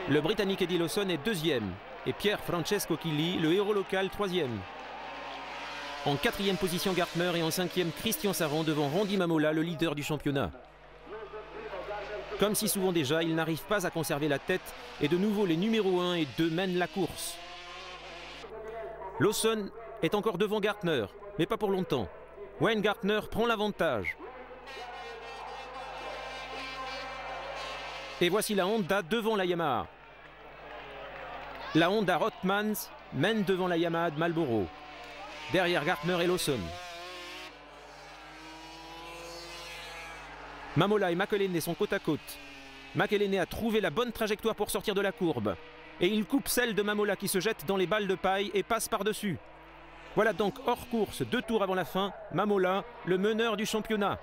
Le Britannique Eddie Lawson est 2e et Pierre Francesco Chili, le héros local, 3e. En 4e position Gardner et en 5e Christian Sarron devant Randy Mamola, le leader du championnat. Comme si souvent déjà, il n'arrive pas à conserver la tête et de nouveau les numéros 1 et 2 mènent la course. Lawson est encore devant Gardner, mais pas pour longtemps. Wayne Gardner prend l'avantage. Et voici la Honda devant la Yamaha. La Honda Rothmans mène devant la Yamaha de Marlboro. Derrière Gardner et Lawson. Mamola et McElhenney sont côte à côte. McElhenney a trouvé la bonne trajectoire pour sortir de la courbe. Et il coupe celle de Mamola qui se jette dans les balles de paille et passe par-dessus. Voilà donc hors course, 2 tours avant la fin, Mamola, le meneur du championnat.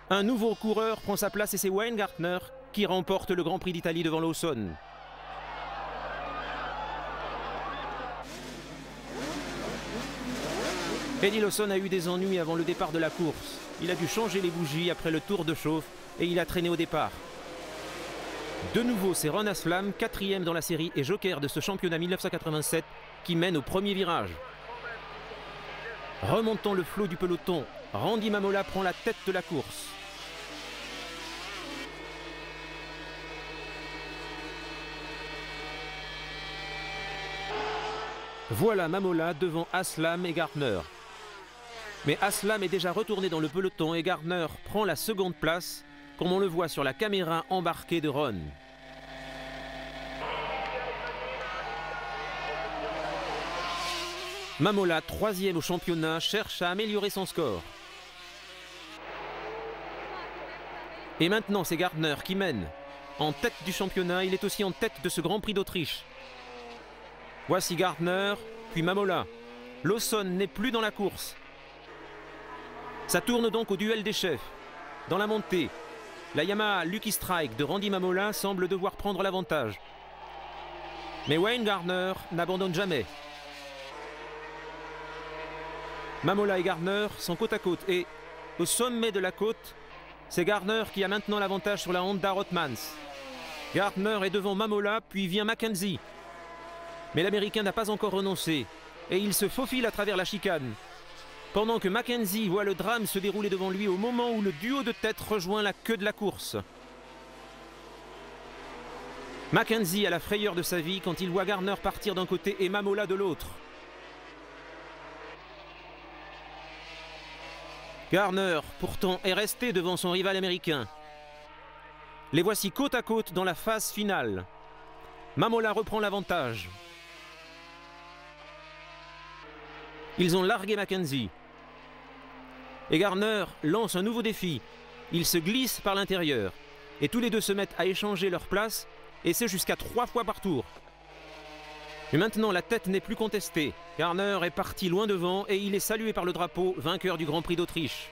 Un nouveau coureur prend sa place et c'est Wayne Gardner qui remporte le Grand Prix d'Italie devant Lawson. Eddie Lawson a eu des ennuis avant le départ de la course. Il a dû changer les bougies après le tour de chauffe et il a traîné au départ. De nouveau, c'est Ron Aslam, 4e dans la série et joker de ce championnat 1987, qui mène au premier virage. Remontant le flot du peloton, Randy Mamola prend la tête de la course. Voilà Mamola devant Aslam et Gardner. Mais Aslam est déjà retourné dans le peloton et Gardner prend la seconde place, comme on le voit sur la caméra embarquée de Ron. Mamola, 3e au championnat, cherche à améliorer son score. Et maintenant, c'est Gardner qui mène. En tête du championnat, il est aussi en tête de ce Grand Prix d'Autriche. Voici Gardner, puis Mamola. Lawson n'est plus dans la course. Ça tourne donc au duel des chefs. Dans la montée, la Yamaha Lucky Strike de Randy Mamola semble devoir prendre l'avantage. Mais Wayne Gardner n'abandonne jamais. Mamola et Gardner sont côte à côte et au sommet de la côte, c'est Gardner qui a maintenant l'avantage sur la Honda Rothmans. Gardner est devant Mamola, puis vient Mackenzie. Mais l'Américain n'a pas encore renoncé et il se faufile à travers la chicane. Pendant que Mackenzie voit le drame se dérouler devant lui au moment où le duo de tête rejoint la queue de la course. Mackenzie a la frayeur de sa vie quand il voit Gardner partir d'un côté et Mamola de l'autre. Gardner, pourtant, est resté devant son rival américain. Les voici côte à côte dans la phase finale. Mamola reprend l'avantage. Ils ont largué Mackenzie. Et Gardner lance un nouveau défi. Ils se glissent par l'intérieur. Et tous les deux se mettent à échanger leur place. Et c'est jusqu'à 3 fois par tour. Mais maintenant, la tête n'est plus contestée. Gardner est parti loin devant et il est salué par le drapeau, vainqueur du Grand Prix d'Autriche.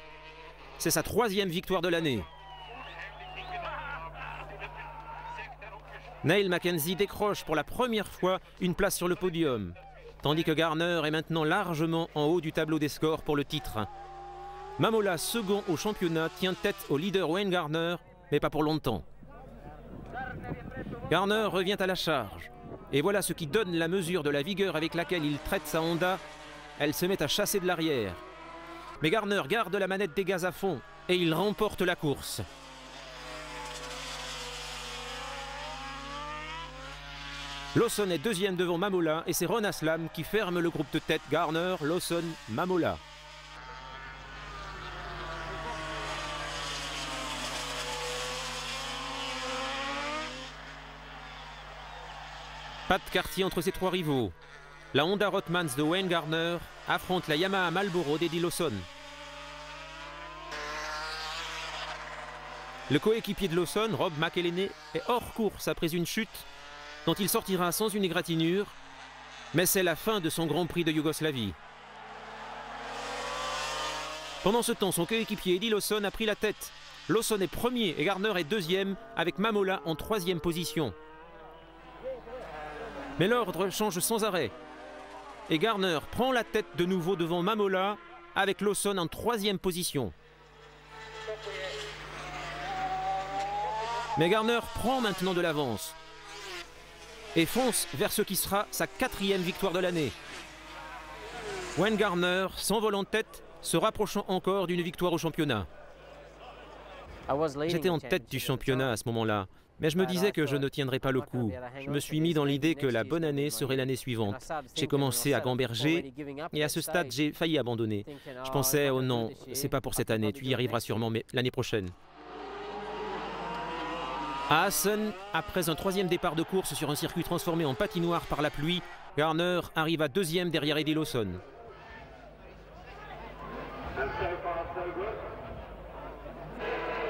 C'est sa 3e victoire de l'année. Neil Mackenzie décroche pour la première fois une place sur le podium, tandis que Gardner est maintenant largement en haut du tableau des scores pour le titre. Mamola, second au championnat, tient tête au leader Wayne Gardner, mais pas pour longtemps. Gardner revient à la charge. Et voilà ce qui donne la mesure de la vigueur avec laquelle il traite sa Honda. Elle se met à chasser de l'arrière. Mais Gardner garde la manette des gaz à fond et il remporte la course. Lawson est 2e devant Mamola et c'est Ron Aslam qui ferme le groupe de tête. Gardner, Lawson, Mamola. Pas de quartier entre ces 3 rivaux. La Honda Rothmans de Wayne Gardner affronte la Yamaha Marlboro d'Eddie Lawson. Le coéquipier de Lawson, Rob McElhenney, est hors course après une chute dont il sortira sans une égratignure, mais c'est la fin de son Grand Prix de Yougoslavie. Pendant ce temps, son coéquipier Eddie Lawson a pris la tête. Lawson est 1er et Gardner est 2e, avec Mamola en 3e position. Mais l'ordre change sans arrêt. Et Gardner prend la tête de nouveau devant Mamola, avec Lawson en 3e position. Mais Gardner prend maintenant de l'avance et fonce vers ce qui sera sa 4e victoire de l'année. Wayne Gardner s'envole en tête, se rapprochant encore d'une victoire au championnat. J'étais en tête du championnat à ce moment-là. Mais je me disais que je ne tiendrais pas le coup. Je me suis mis dans l'idée que la bonne année serait l'année suivante. J'ai commencé à gamberger et à ce stade, j'ai failli abandonner. Je pensais, oh non, c'est pas pour cette année, tu y arriveras sûrement, mais l'année prochaine. À Assen, après un 3e départ de course sur un circuit transformé en patinoire par la pluie, Gardner arrive à 2e derrière Eddie Lawson.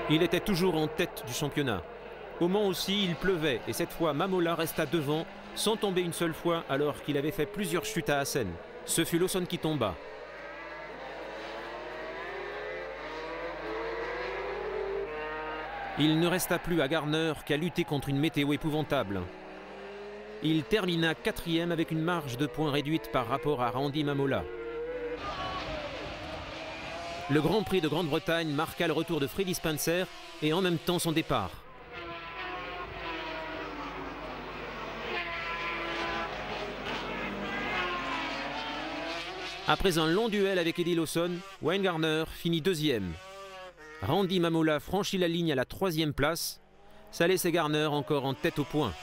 Il était toujours en tête du championnat. Au Mans aussi, il pleuvait et cette fois, Mamola resta devant sans tomber une seule fois alors qu'il avait fait plusieurs chutes à Assen. Ce fut Lawson qui tomba. Il ne resta plus à Gardner qu'à lutter contre une météo épouvantable. Il termina 4e avec une marge de points réduite par rapport à Randy Mamola. Le Grand Prix de Grande-Bretagne marqua le retour de Freddie Spencer et en même temps son départ. Après un long duel avec Eddie Lawson, Wayne Gardner finit deuxième. Randy Mamola franchit la ligne à la 3e place. Ça laissait Gardner encore en tête au point.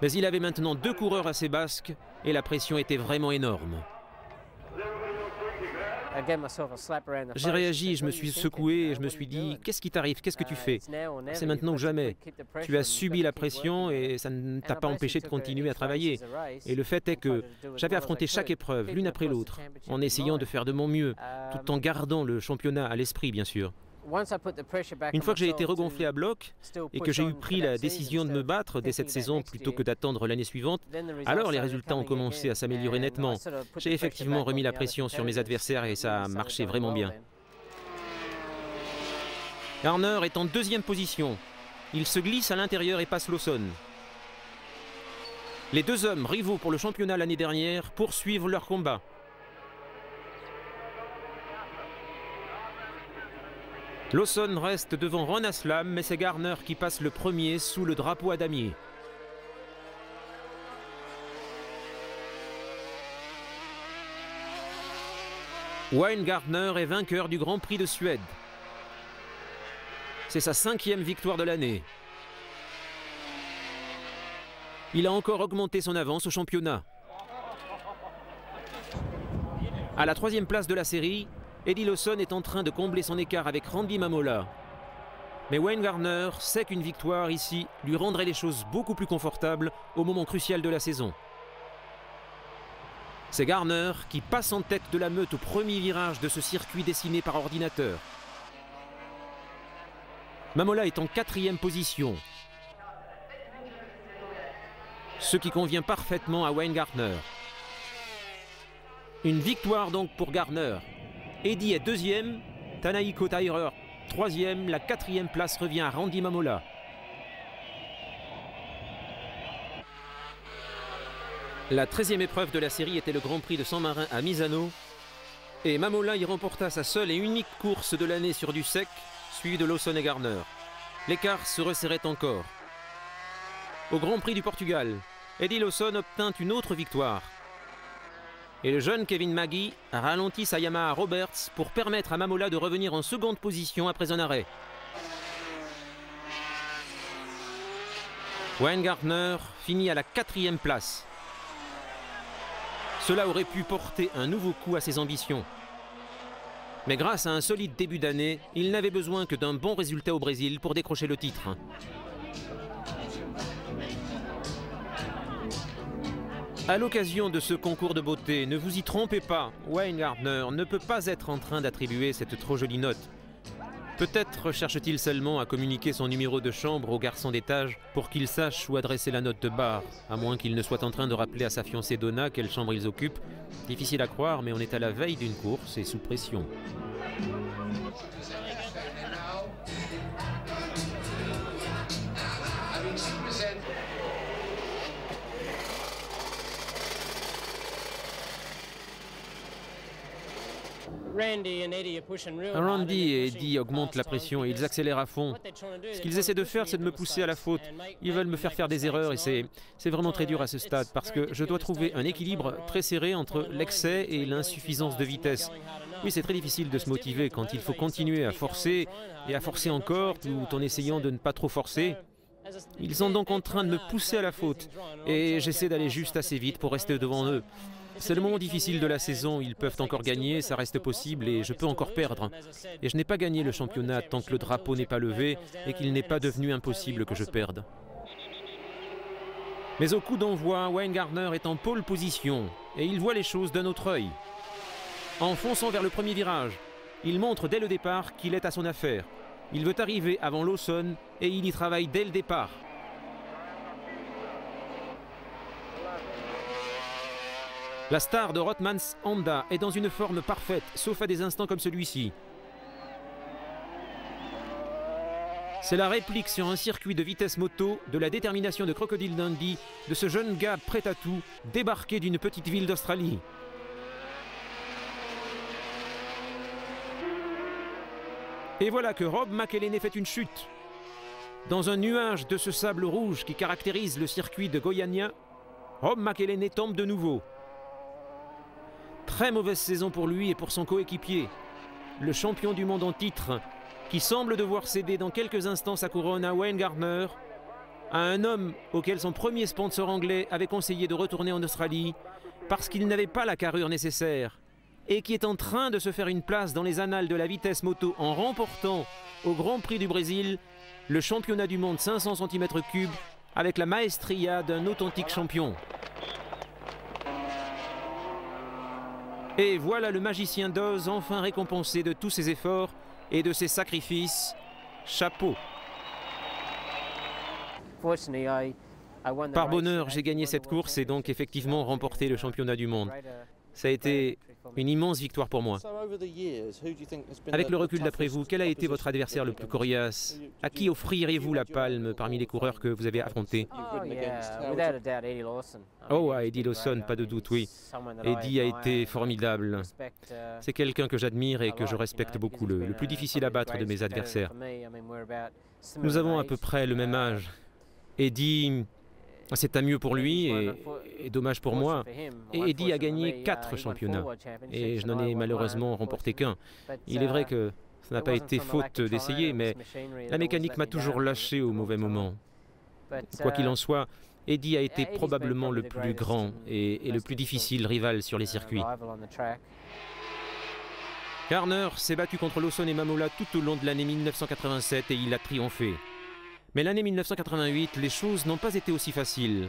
Mais il avait maintenant 2 coureurs à ses basques et la pression était vraiment énorme. J'ai réagi, je me suis secoué et je me suis dit « Qu'est-ce qui t'arrive? Qu'est-ce que tu fais? C'est maintenant ou jamais. Tu as subi la pression et ça ne t'a pas empêché de continuer à travailler. » Et le fait est que j'avais affronté chaque épreuve, l'une après l'autre, en essayant de faire de mon mieux, tout en gardant le championnat à l'esprit, bien sûr. Une fois que j'ai été regonflé à bloc et que j'ai eu pris la décision de me battre dès cette saison plutôt que d'attendre l'année suivante, alors les résultats ont commencé à s'améliorer nettement. J'ai effectivement remis la pression sur mes adversaires et ça a marché vraiment bien. Gardner est en 2e position. Il se glisse à l'intérieur et passe Lawson. Les 2 hommes rivaux pour le championnat l'année dernière poursuivent leur combat. Lawson reste devant Ron Aslam, mais c'est Gardner qui passe le premier sous le drapeau à damier. Wayne Gardner est vainqueur du Grand Prix de Suède. C'est sa 5e victoire de l'année. Il a encore augmenté son avance au championnat. À la 3e place de la série, Eddie Lawson est en train de combler son écart avec Randy Mamola. Mais Wayne Gardner sait qu'une victoire ici lui rendrait les choses beaucoup plus confortables au moment crucial de la saison. C'est Gardner qui passe en tête de la meute au premier virage de ce circuit dessiné par ordinateur. Mamola est en 4e position, ce qui convient parfaitement à Wayne Gardner. Une victoire donc pour Gardner. Eddie est 2e, Tanaiko Tyrer 3e, la 4e place revient à Randy Mamola. La 13e épreuve de la série était le Grand Prix de San Marin à Misano. Et Mamola y remporta sa seule et unique course de l'année sur du sec, suivi de Lawson et Gardner. L'écart se resserrait encore. Au Grand Prix du Portugal, Eddie Lawson obtint une autre victoire. Et le jeune Kevin Magee ralentit sa Yamaha Roberts pour permettre à Mamola de revenir en 2e position après un arrêt. Wayne Gardner finit à la 4e place. Cela aurait pu porter un nouveau coup à ses ambitions. Mais grâce à un solide début d'année, il n'avait besoin que d'un bon résultat au Brésil pour décrocher le titre. À l'occasion de ce concours de beauté, ne vous y trompez pas, Wayne Gardner ne peut pas être en train d'attribuer cette trop jolie note. Peut-être cherche-t-il seulement à communiquer son numéro de chambre au garçon d'étage pour qu'il sache où adresser la note de bar, à moins qu'il ne soit en train de rappeler à sa fiancée Donna quelle chambre ils occupent. Difficile à croire, mais on est à la veille d'une course et sous pression. Randy et Eddie augmentent la pression et ils accélèrent à fond. Ce qu'ils essaient de faire, c'est de me pousser à la faute. Ils veulent me faire faire des erreurs et c'est vraiment très dur à ce stade parce que je dois trouver un équilibre très serré entre l'excès et l'insuffisance de vitesse. Oui, c'est très difficile de se motiver quand il faut continuer à forcer et à forcer encore tout en essayant de ne pas trop forcer. Ils sont donc en train de me pousser à la faute et j'essaie d'aller juste assez vite pour rester devant eux. C'est le moment difficile de la saison, ils peuvent encore gagner, ça reste possible et je peux encore perdre. Et je n'ai pas gagné le championnat tant que le drapeau n'est pas levé et qu'il n'est pas devenu impossible que je perde. Mais au coup d'envoi, Wayne Gardner est en pole position et il voit les choses d'un autre œil. En fonçant vers le premier virage, il montre dès le départ qu'il est à son affaire. Il veut arriver avant Lawson et il y travaille dès le départ. La star de Rothmans Honda est dans une forme parfaite, sauf à des instants comme celui-ci. C'est la réplique sur un circuit de vitesse moto de la détermination de Crocodile Dundee, de ce jeune gars prêt à tout, débarqué d'une petite ville d'Australie. Et voilà que Rob McElhenney fait une chute. Dans un nuage de ce sable rouge qui caractérise le circuit de Goiânia, Rob McElhenney tombe de nouveau. Très mauvaise saison pour lui et pour son coéquipier, le champion du monde en titre, qui semble devoir céder dans quelques instants sa couronne à Wayne Gardner, à un homme auquel son premier sponsor anglais avait conseillé de retourner en Australie parce qu'il n'avait pas la carrure nécessaire et qui est en train de se faire une place dans les annales de la vitesse moto en remportant au Grand Prix du Brésil le championnat du monde 500 cm3 avec la maestria d'un authentique champion. Et voilà le magicien d'Oz enfin récompensé de tous ses efforts et de ses sacrifices. Chapeau. Par bonheur, j'ai gagné cette course et donc effectivement remporté le championnat du monde. Ça a été une immense victoire pour moi. Avec le recul d'après vous, quel a été votre adversaire le plus coriace? À qui offririez-vous la palme parmi les coureurs que vous avez affrontés? Oh, à Eddie Lawson, pas de doute, oui. Eddie a été formidable. C'est quelqu'un que j'admire et que je respecte beaucoup, le plus difficile à battre de mes adversaires. Nous avons à peu près le même âge. Eddie, c'est tant mieux pour lui et dommage pour moi. Et Eddie a gagné 4 championnats et je n'en ai malheureusement remporté qu'un. Il est vrai que ça n'a pas été faute d'essayer, mais la mécanique m'a toujours lâché au mauvais moment. Quoi qu'il en soit, Eddie a été probablement le plus grand et le plus difficile rival sur les circuits. Gardner s'est battu contre Lawson et Mamola tout au long de l'année 1987 et il a triomphé. Mais l'année 1988, les choses n'ont pas été aussi faciles.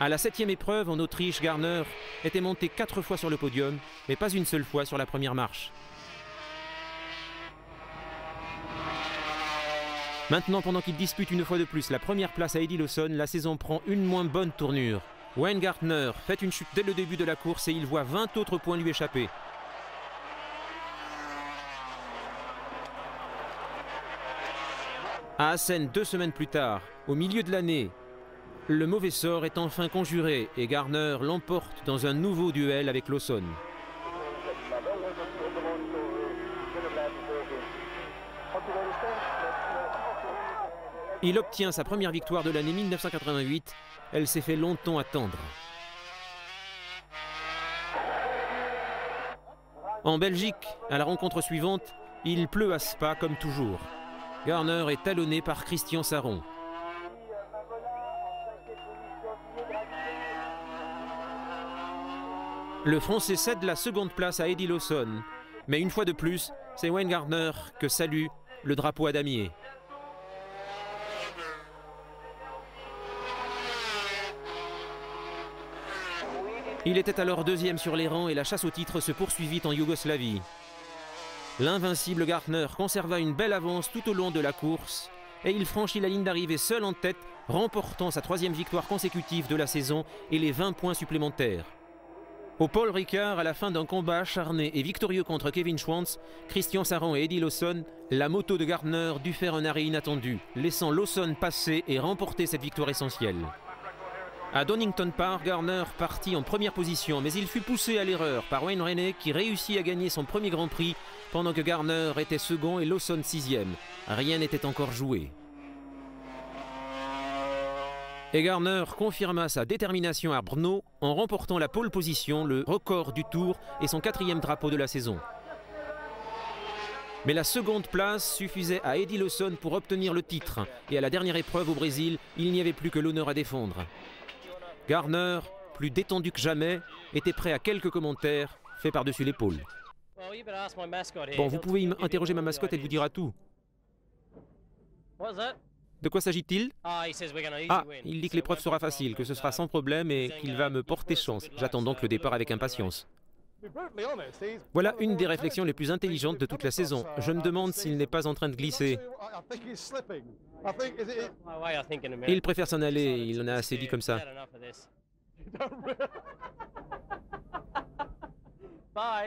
À la 7e épreuve, en Autriche, Gardner était monté 4 fois sur le podium, mais pas une seule fois sur la première marche. Maintenant, pendant qu'il dispute une fois de plus la première place à Eddie Lawson, la saison prend une moins bonne tournure. Wayne Gardner fait une chute dès le début de la course et il voit 20 autres points lui échapper. À Assen, 2 semaines plus tard, au milieu de l'année, le mauvais sort est enfin conjuré et Gardner l'emporte dans un nouveau duel avec Lawson. Il obtient sa première victoire de l'année 1988. Elle s'est fait longtemps attendre. En Belgique, à la rencontre suivante, il pleut à Spa comme toujours. Gardner est talonné par Christian Sarron. Le Français cède la seconde place à Eddie Lawson. Mais une fois de plus, c'est Wayne Gardner que salue le drapeau à damier. Il était alors 2e sur les rangs et la chasse au titre se poursuivit en Yougoslavie. L'invincible Gardner conserva une belle avance tout au long de la course et il franchit la ligne d'arrivée seul en tête, remportant sa 3e victoire consécutive de la saison et les 20 points supplémentaires. Au Paul Ricard, à la fin d'un combat acharné et victorieux contre Kevin Schwantz, Christian Sarron et Eddie Lawson, la moto de Gardner dut faire un arrêt inattendu, laissant Lawson passer et remporter cette victoire essentielle. À Donington Park, Gardner partit en première position, mais il fut poussé à l'erreur par Wayne Rainey qui réussit à gagner son premier Grand Prix pendant que Gardner était second et Lawson 6e. Rien n'était encore joué. Et Gardner confirma sa détermination à Brno en remportant la pole position, le record du Tour et son 4e drapeau de la saison. Mais la seconde place suffisait à Eddie Lawson pour obtenir le titre. Et à la dernière épreuve au Brésil, il n'y avait plus que l'honneur à défendre. Gardner, plus détendu que jamais, était prêt à quelques commentaires faits par-dessus l'épaule. Bon, vous pouvez interroger ma mascotte, elle vous dira tout. De quoi s'agit-il? Ah, il dit que l'épreuve sera facile, que ce sera sans problème et qu'il va me porter chance. J'attends donc le départ avec impatience. Voilà une des réflexions les plus intelligentes de toute la saison. Je me demande s'il n'est pas en train de glisser. Il préfère s'en aller, il en a assez dit comme ça.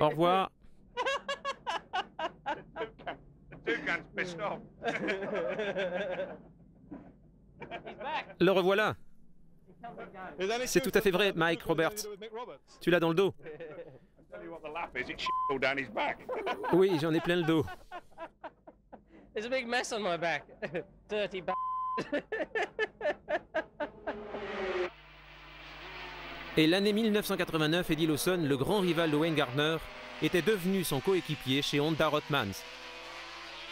Au revoir. Le revoilà. C'est tout à fait vrai, Mike Roberts. Tu l'as dans le dos. Oui, j'en ai plein le dos. There's a big mess on my back. Dirty b****. Et l'année 1989, Eddie Lawson, le grand rival de Wayne Gardner, était devenu son coéquipier chez Honda Rothmans.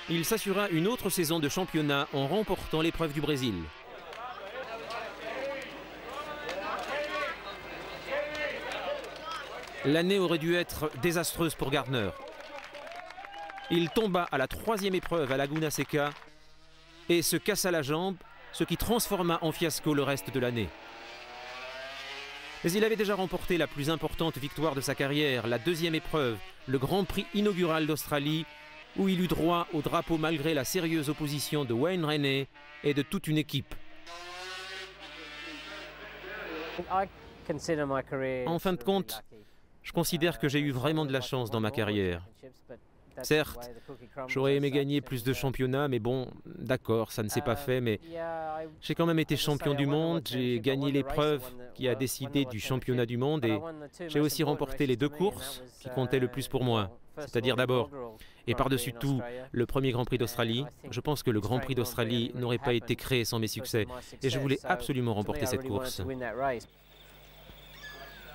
Il s'assura une autre saison de championnat en remportant l'épreuve du Brésil. L'année aurait dû être désastreuse pour Gardner. Il tomba à la 3e épreuve à Laguna Seca et se cassa la jambe, ce qui transforma en fiasco le reste de l'année. Mais il avait déjà remporté la plus importante victoire de sa carrière, la 2e épreuve, le Grand Prix inaugural d'Australie, où il eut droit au drapeau malgré la sérieuse opposition de Wayne Rainey et de toute une équipe. En fin de compte, je considère que j'ai eu vraiment de la chance dans ma carrière. Certes, j'aurais aimé gagner plus de championnats, mais bon, d'accord, ça ne s'est pas fait, mais j'ai quand même été champion du monde, j'ai gagné l'épreuve qui a décidé du championnat du monde et j'ai aussi remporté les 2 courses qui comptaient le plus pour moi. C'est-à-dire d'abord, et par-dessus tout, le premier Grand Prix d'Australie. Je pense que le Grand Prix d'Australie n'aurait pas été créé sans mes succès et je voulais absolument remporter cette course.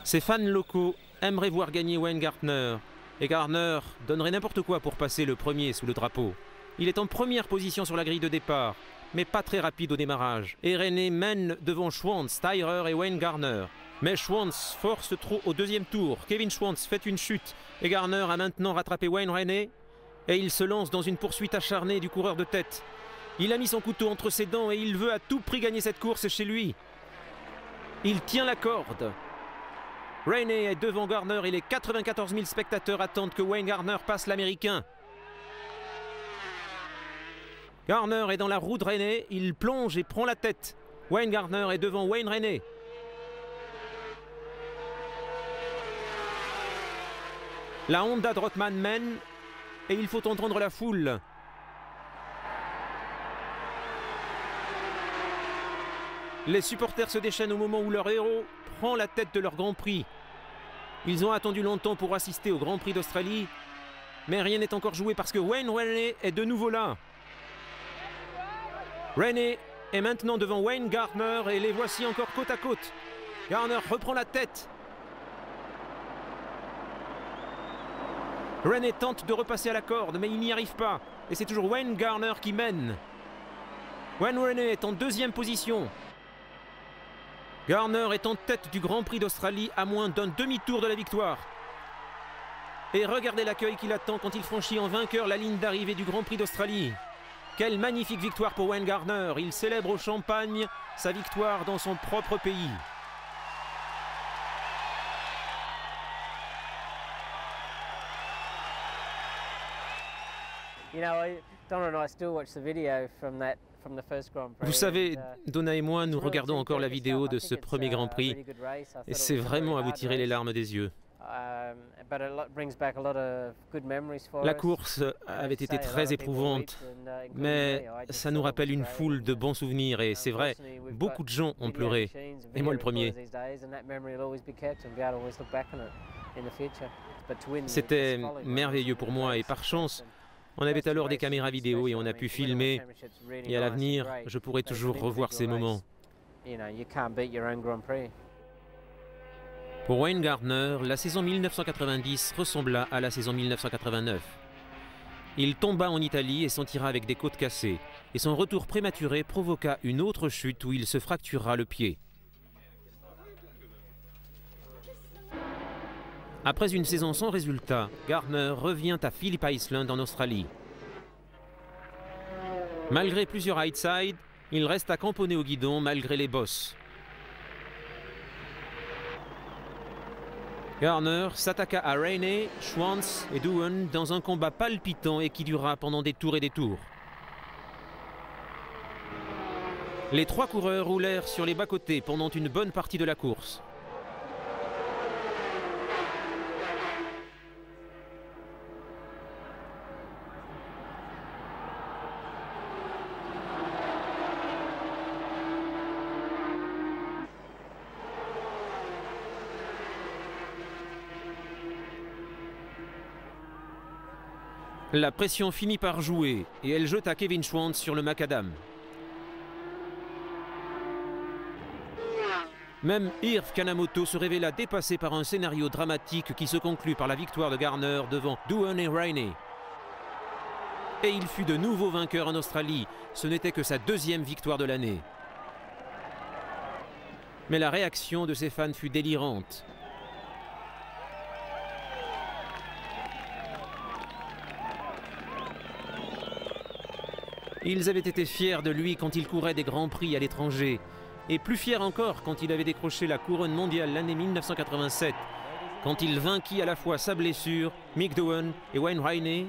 Ces fans locaux aimeraient voir gagner Wayne Gardner. Et Gardner donnerait n'importe quoi pour passer le premier sous le drapeau. Il est en première position sur la grille de départ, mais pas très rapide au démarrage. Et Rainey mène devant Schwantz, Tyrer et Wayne Gardner. Mais Schwantz force trop au 2e tour. Kevin Schwantz fait une chute et Gardner a maintenant rattrapé Wayne Rainey et il se lance dans une poursuite acharnée du coureur de tête. Il a mis son couteau entre ses dents et il veut à tout prix gagner cette course chez lui. Il tient la corde. Rainey est devant Gardner et les 94 000 spectateurs attendent que Wayne Gardner passe l'Américain. Gardner est dans la roue de Rainey, il plonge et prend la tête. Wayne Gardner est devant Wayne Rainey. La Honda de Rothman mène et il faut entendre la foule. Les supporters se déchaînent au moment où leur héros prend la tête de leur Grand Prix. Ils ont attendu longtemps pour assister au Grand Prix d'Australie, mais rien n'est encore joué parce que Wayne Rainey est de nouveau là. Rainey est maintenant devant Wayne Gardner et les voici encore côte à côte. Gardner reprend la tête. Rainey tente de repasser à la corde, mais il n'y arrive pas. Et c'est toujours Wayne Gardner qui mène. Wayne Rainey est en 2e position. Gardner est en tête du Grand Prix d'Australie à moins d'un demi-tour de la victoire. Et regardez l'accueil qu'il attend quand il franchit en vainqueur la ligne d'arrivée du Grand Prix d'Australie. Quelle magnifique victoire pour Wayne Gardner. Il célèbre au champagne sa victoire dans son propre pays. Vous savez, Donna et moi, nous regardons encore la vidéo de ce premier Grand Prix et c'est vraiment à vous tirer les larmes des yeux. La course avait été très éprouvante, mais ça nous rappelle une foule de bons souvenirs et c'est vrai, beaucoup de gens ont pleuré, et moi le premier. C'était merveilleux pour moi et par chance, on avait alors des caméras vidéo et on a pu filmer. Et à l'avenir, je pourrai toujours revoir ces moments. Pour Wayne Gardner, la saison 1990 ressembla à la saison 1989. Il tomba en Italie et s'en tira avec des côtes cassées. Et son retour prématuré provoqua une autre chute où il se fractura le pied. Après une saison sans résultat, Gardner revient à Phillip Island en Australie. Malgré plusieurs high-sides, il reste à camponner au guidon malgré les bosses. Gardner s'attaqua à Rainey, Schwantz et Doohan dans un combat palpitant et qui dura pendant des tours et des tours. Les 3 coureurs roulèrent sur les bas-côtés pendant une bonne partie de la course. La pression finit par jouer et elle jeta Kevin Schwantz sur le macadam. Même Irv Kanemoto se révéla dépassé par un scénario dramatique qui se conclut par la victoire de Garner devant Duane Rainey. Et il fut de nouveau vainqueur en Australie. Ce n'était que sa deuxième victoire de l'année. Mais la réaction de ses fans fut délirante. Ils avaient été fiers de lui quand il courait des grands prix à l'étranger. Et plus fiers encore quand il avait décroché la couronne mondiale l'année 1987. Quand il vainquit à la fois sa blessure, Mick Doohan et Wayne Rainey,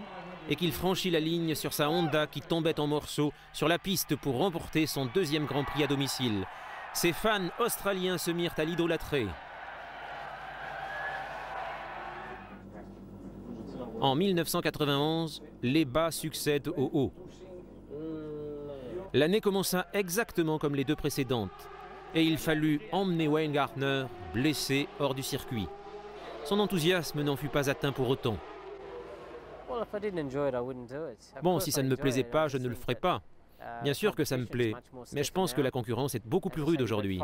et qu'il franchit la ligne sur sa Honda qui tombait en morceaux sur la piste pour remporter son deuxième Grand Prix à domicile. Ses fans australiens se mirent à l'idolâtrer. En 1991, les bas succèdent aux hauts. L'année commença exactement comme les deux précédentes, et il fallut emmener Wayne Gardner, blessé, hors du circuit. Son enthousiasme n'en fut pas atteint pour autant. Bon, si ça ne me plaisait pas, je ne le ferais pas. Bien sûr que ça me plaît, mais je pense que la concurrence est beaucoup plus rude aujourd'hui.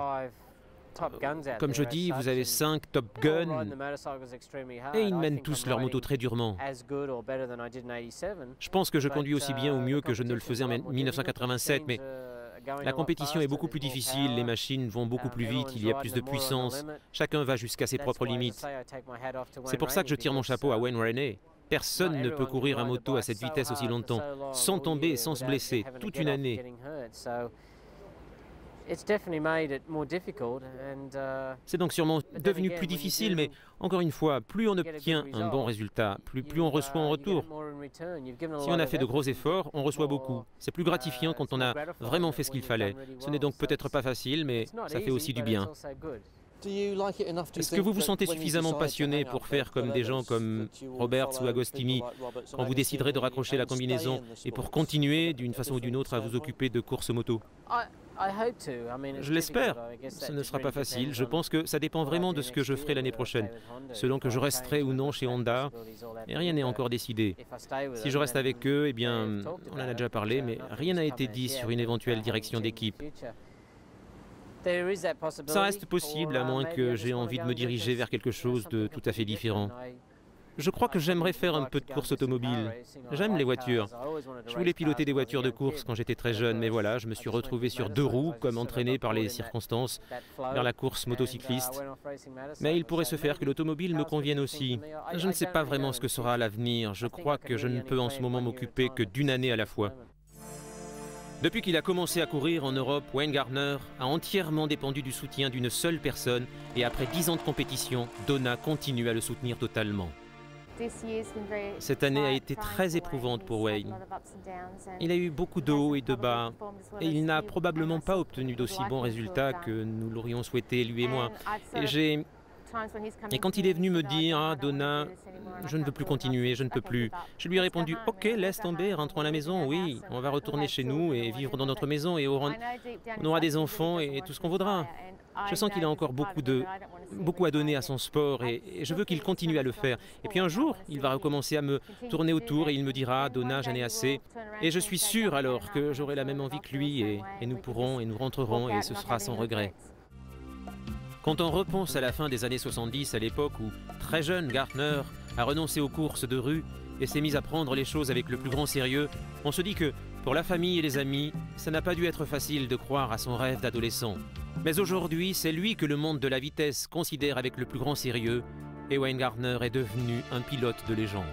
Comme je dis, vous avez 5 Top Gun et ils mènent tous leur moto très durement. Je pense que je conduis aussi bien ou mieux que je ne le faisais en 1987, mais la compétition est beaucoup plus difficile, les machines vont beaucoup plus vite, il y a plus de puissance, chacun va jusqu'à ses propres limites. C'est pour ça que je tire mon chapeau à Wayne Rainey. Personne ne peut courir à moto à cette vitesse aussi longtemps, sans tomber et sans se blesser, toute une année. C'est donc sûrement devenu plus difficile, mais encore une fois, plus on obtient un bon résultat, plus on reçoit en retour. Si on a fait de gros efforts, on reçoit beaucoup. C'est plus gratifiant quand on a vraiment fait ce qu'il fallait. Ce n'est donc peut-être pas facile, mais ça fait aussi du bien. Est-ce que vous vous sentez suffisamment passionné pour faire comme des gens comme Roberts ou Agostini quand vous déciderez de raccrocher la combinaison et pour continuer d'une façon ou d'une autre à vous occuper de courses moto? Je l'espère. Ce ne sera pas facile. Je pense que ça dépend vraiment de ce que je ferai l'année prochaine, selon que je resterai ou non chez Honda. Et rien n'est encore décidé. Si je reste avec eux, eh bien, on en a déjà parlé, mais rien n'a été dit sur une éventuelle direction d'équipe. Ça reste possible, à moins que j'ai envie de me diriger vers quelque chose de tout à fait différent. Je crois que j'aimerais faire un peu de course automobile. J'aime les voitures. Je voulais piloter des voitures de course quand j'étais très jeune, mais voilà, je me suis retrouvé sur 2 roues, comme entraîné par les circonstances, vers la course motocycliste. Mais il pourrait se faire que l'automobile me convienne aussi. Je ne sais pas vraiment ce que sera l'avenir. Je crois que je ne peux en ce moment m'occuper que d'une année à la fois. Depuis qu'il a commencé à courir en Europe, Wayne Gardner a entièrement dépendu du soutien d'une seule personne, et après 10 ans de compétition, Donna continue à le soutenir totalement. Cette année a été très éprouvante pour Wayne. Il a eu beaucoup de hauts et de bas, et il n'a probablement pas obtenu d'aussi bons résultats que nous l'aurions souhaité, lui et moi. Et quand il est venu me dire « Ah, Donna, je ne veux plus continuer, je ne peux plus », je lui ai répondu « Ok, laisse tomber, rentrons à la maison, oui, on va retourner chez nous et vivre dans notre maison et on aura des enfants et tout ce qu'on voudra. » Je sens qu'il a encore beaucoup à donner à son sport et je veux qu'il continue à le faire. Et puis un jour, il va recommencer à me tourner autour et il me dira « Donna, j'en ai assez ». Et je suis sûr alors que j'aurai la même envie que lui et nous pourrons et nous rentrerons et ce sera sans regret. Quand on repense à la fin des années 70, à l'époque où, très jeune, Gardner a renoncé aux courses de rue et s'est mis à prendre les choses avec le plus grand sérieux, on se dit que, pour la famille et les amis, ça n'a pas dû être facile de croire à son rêve d'adolescent. Mais aujourd'hui, c'est lui que le monde de la vitesse considère avec le plus grand sérieux, et Wayne Gardner est devenu un pilote de légende.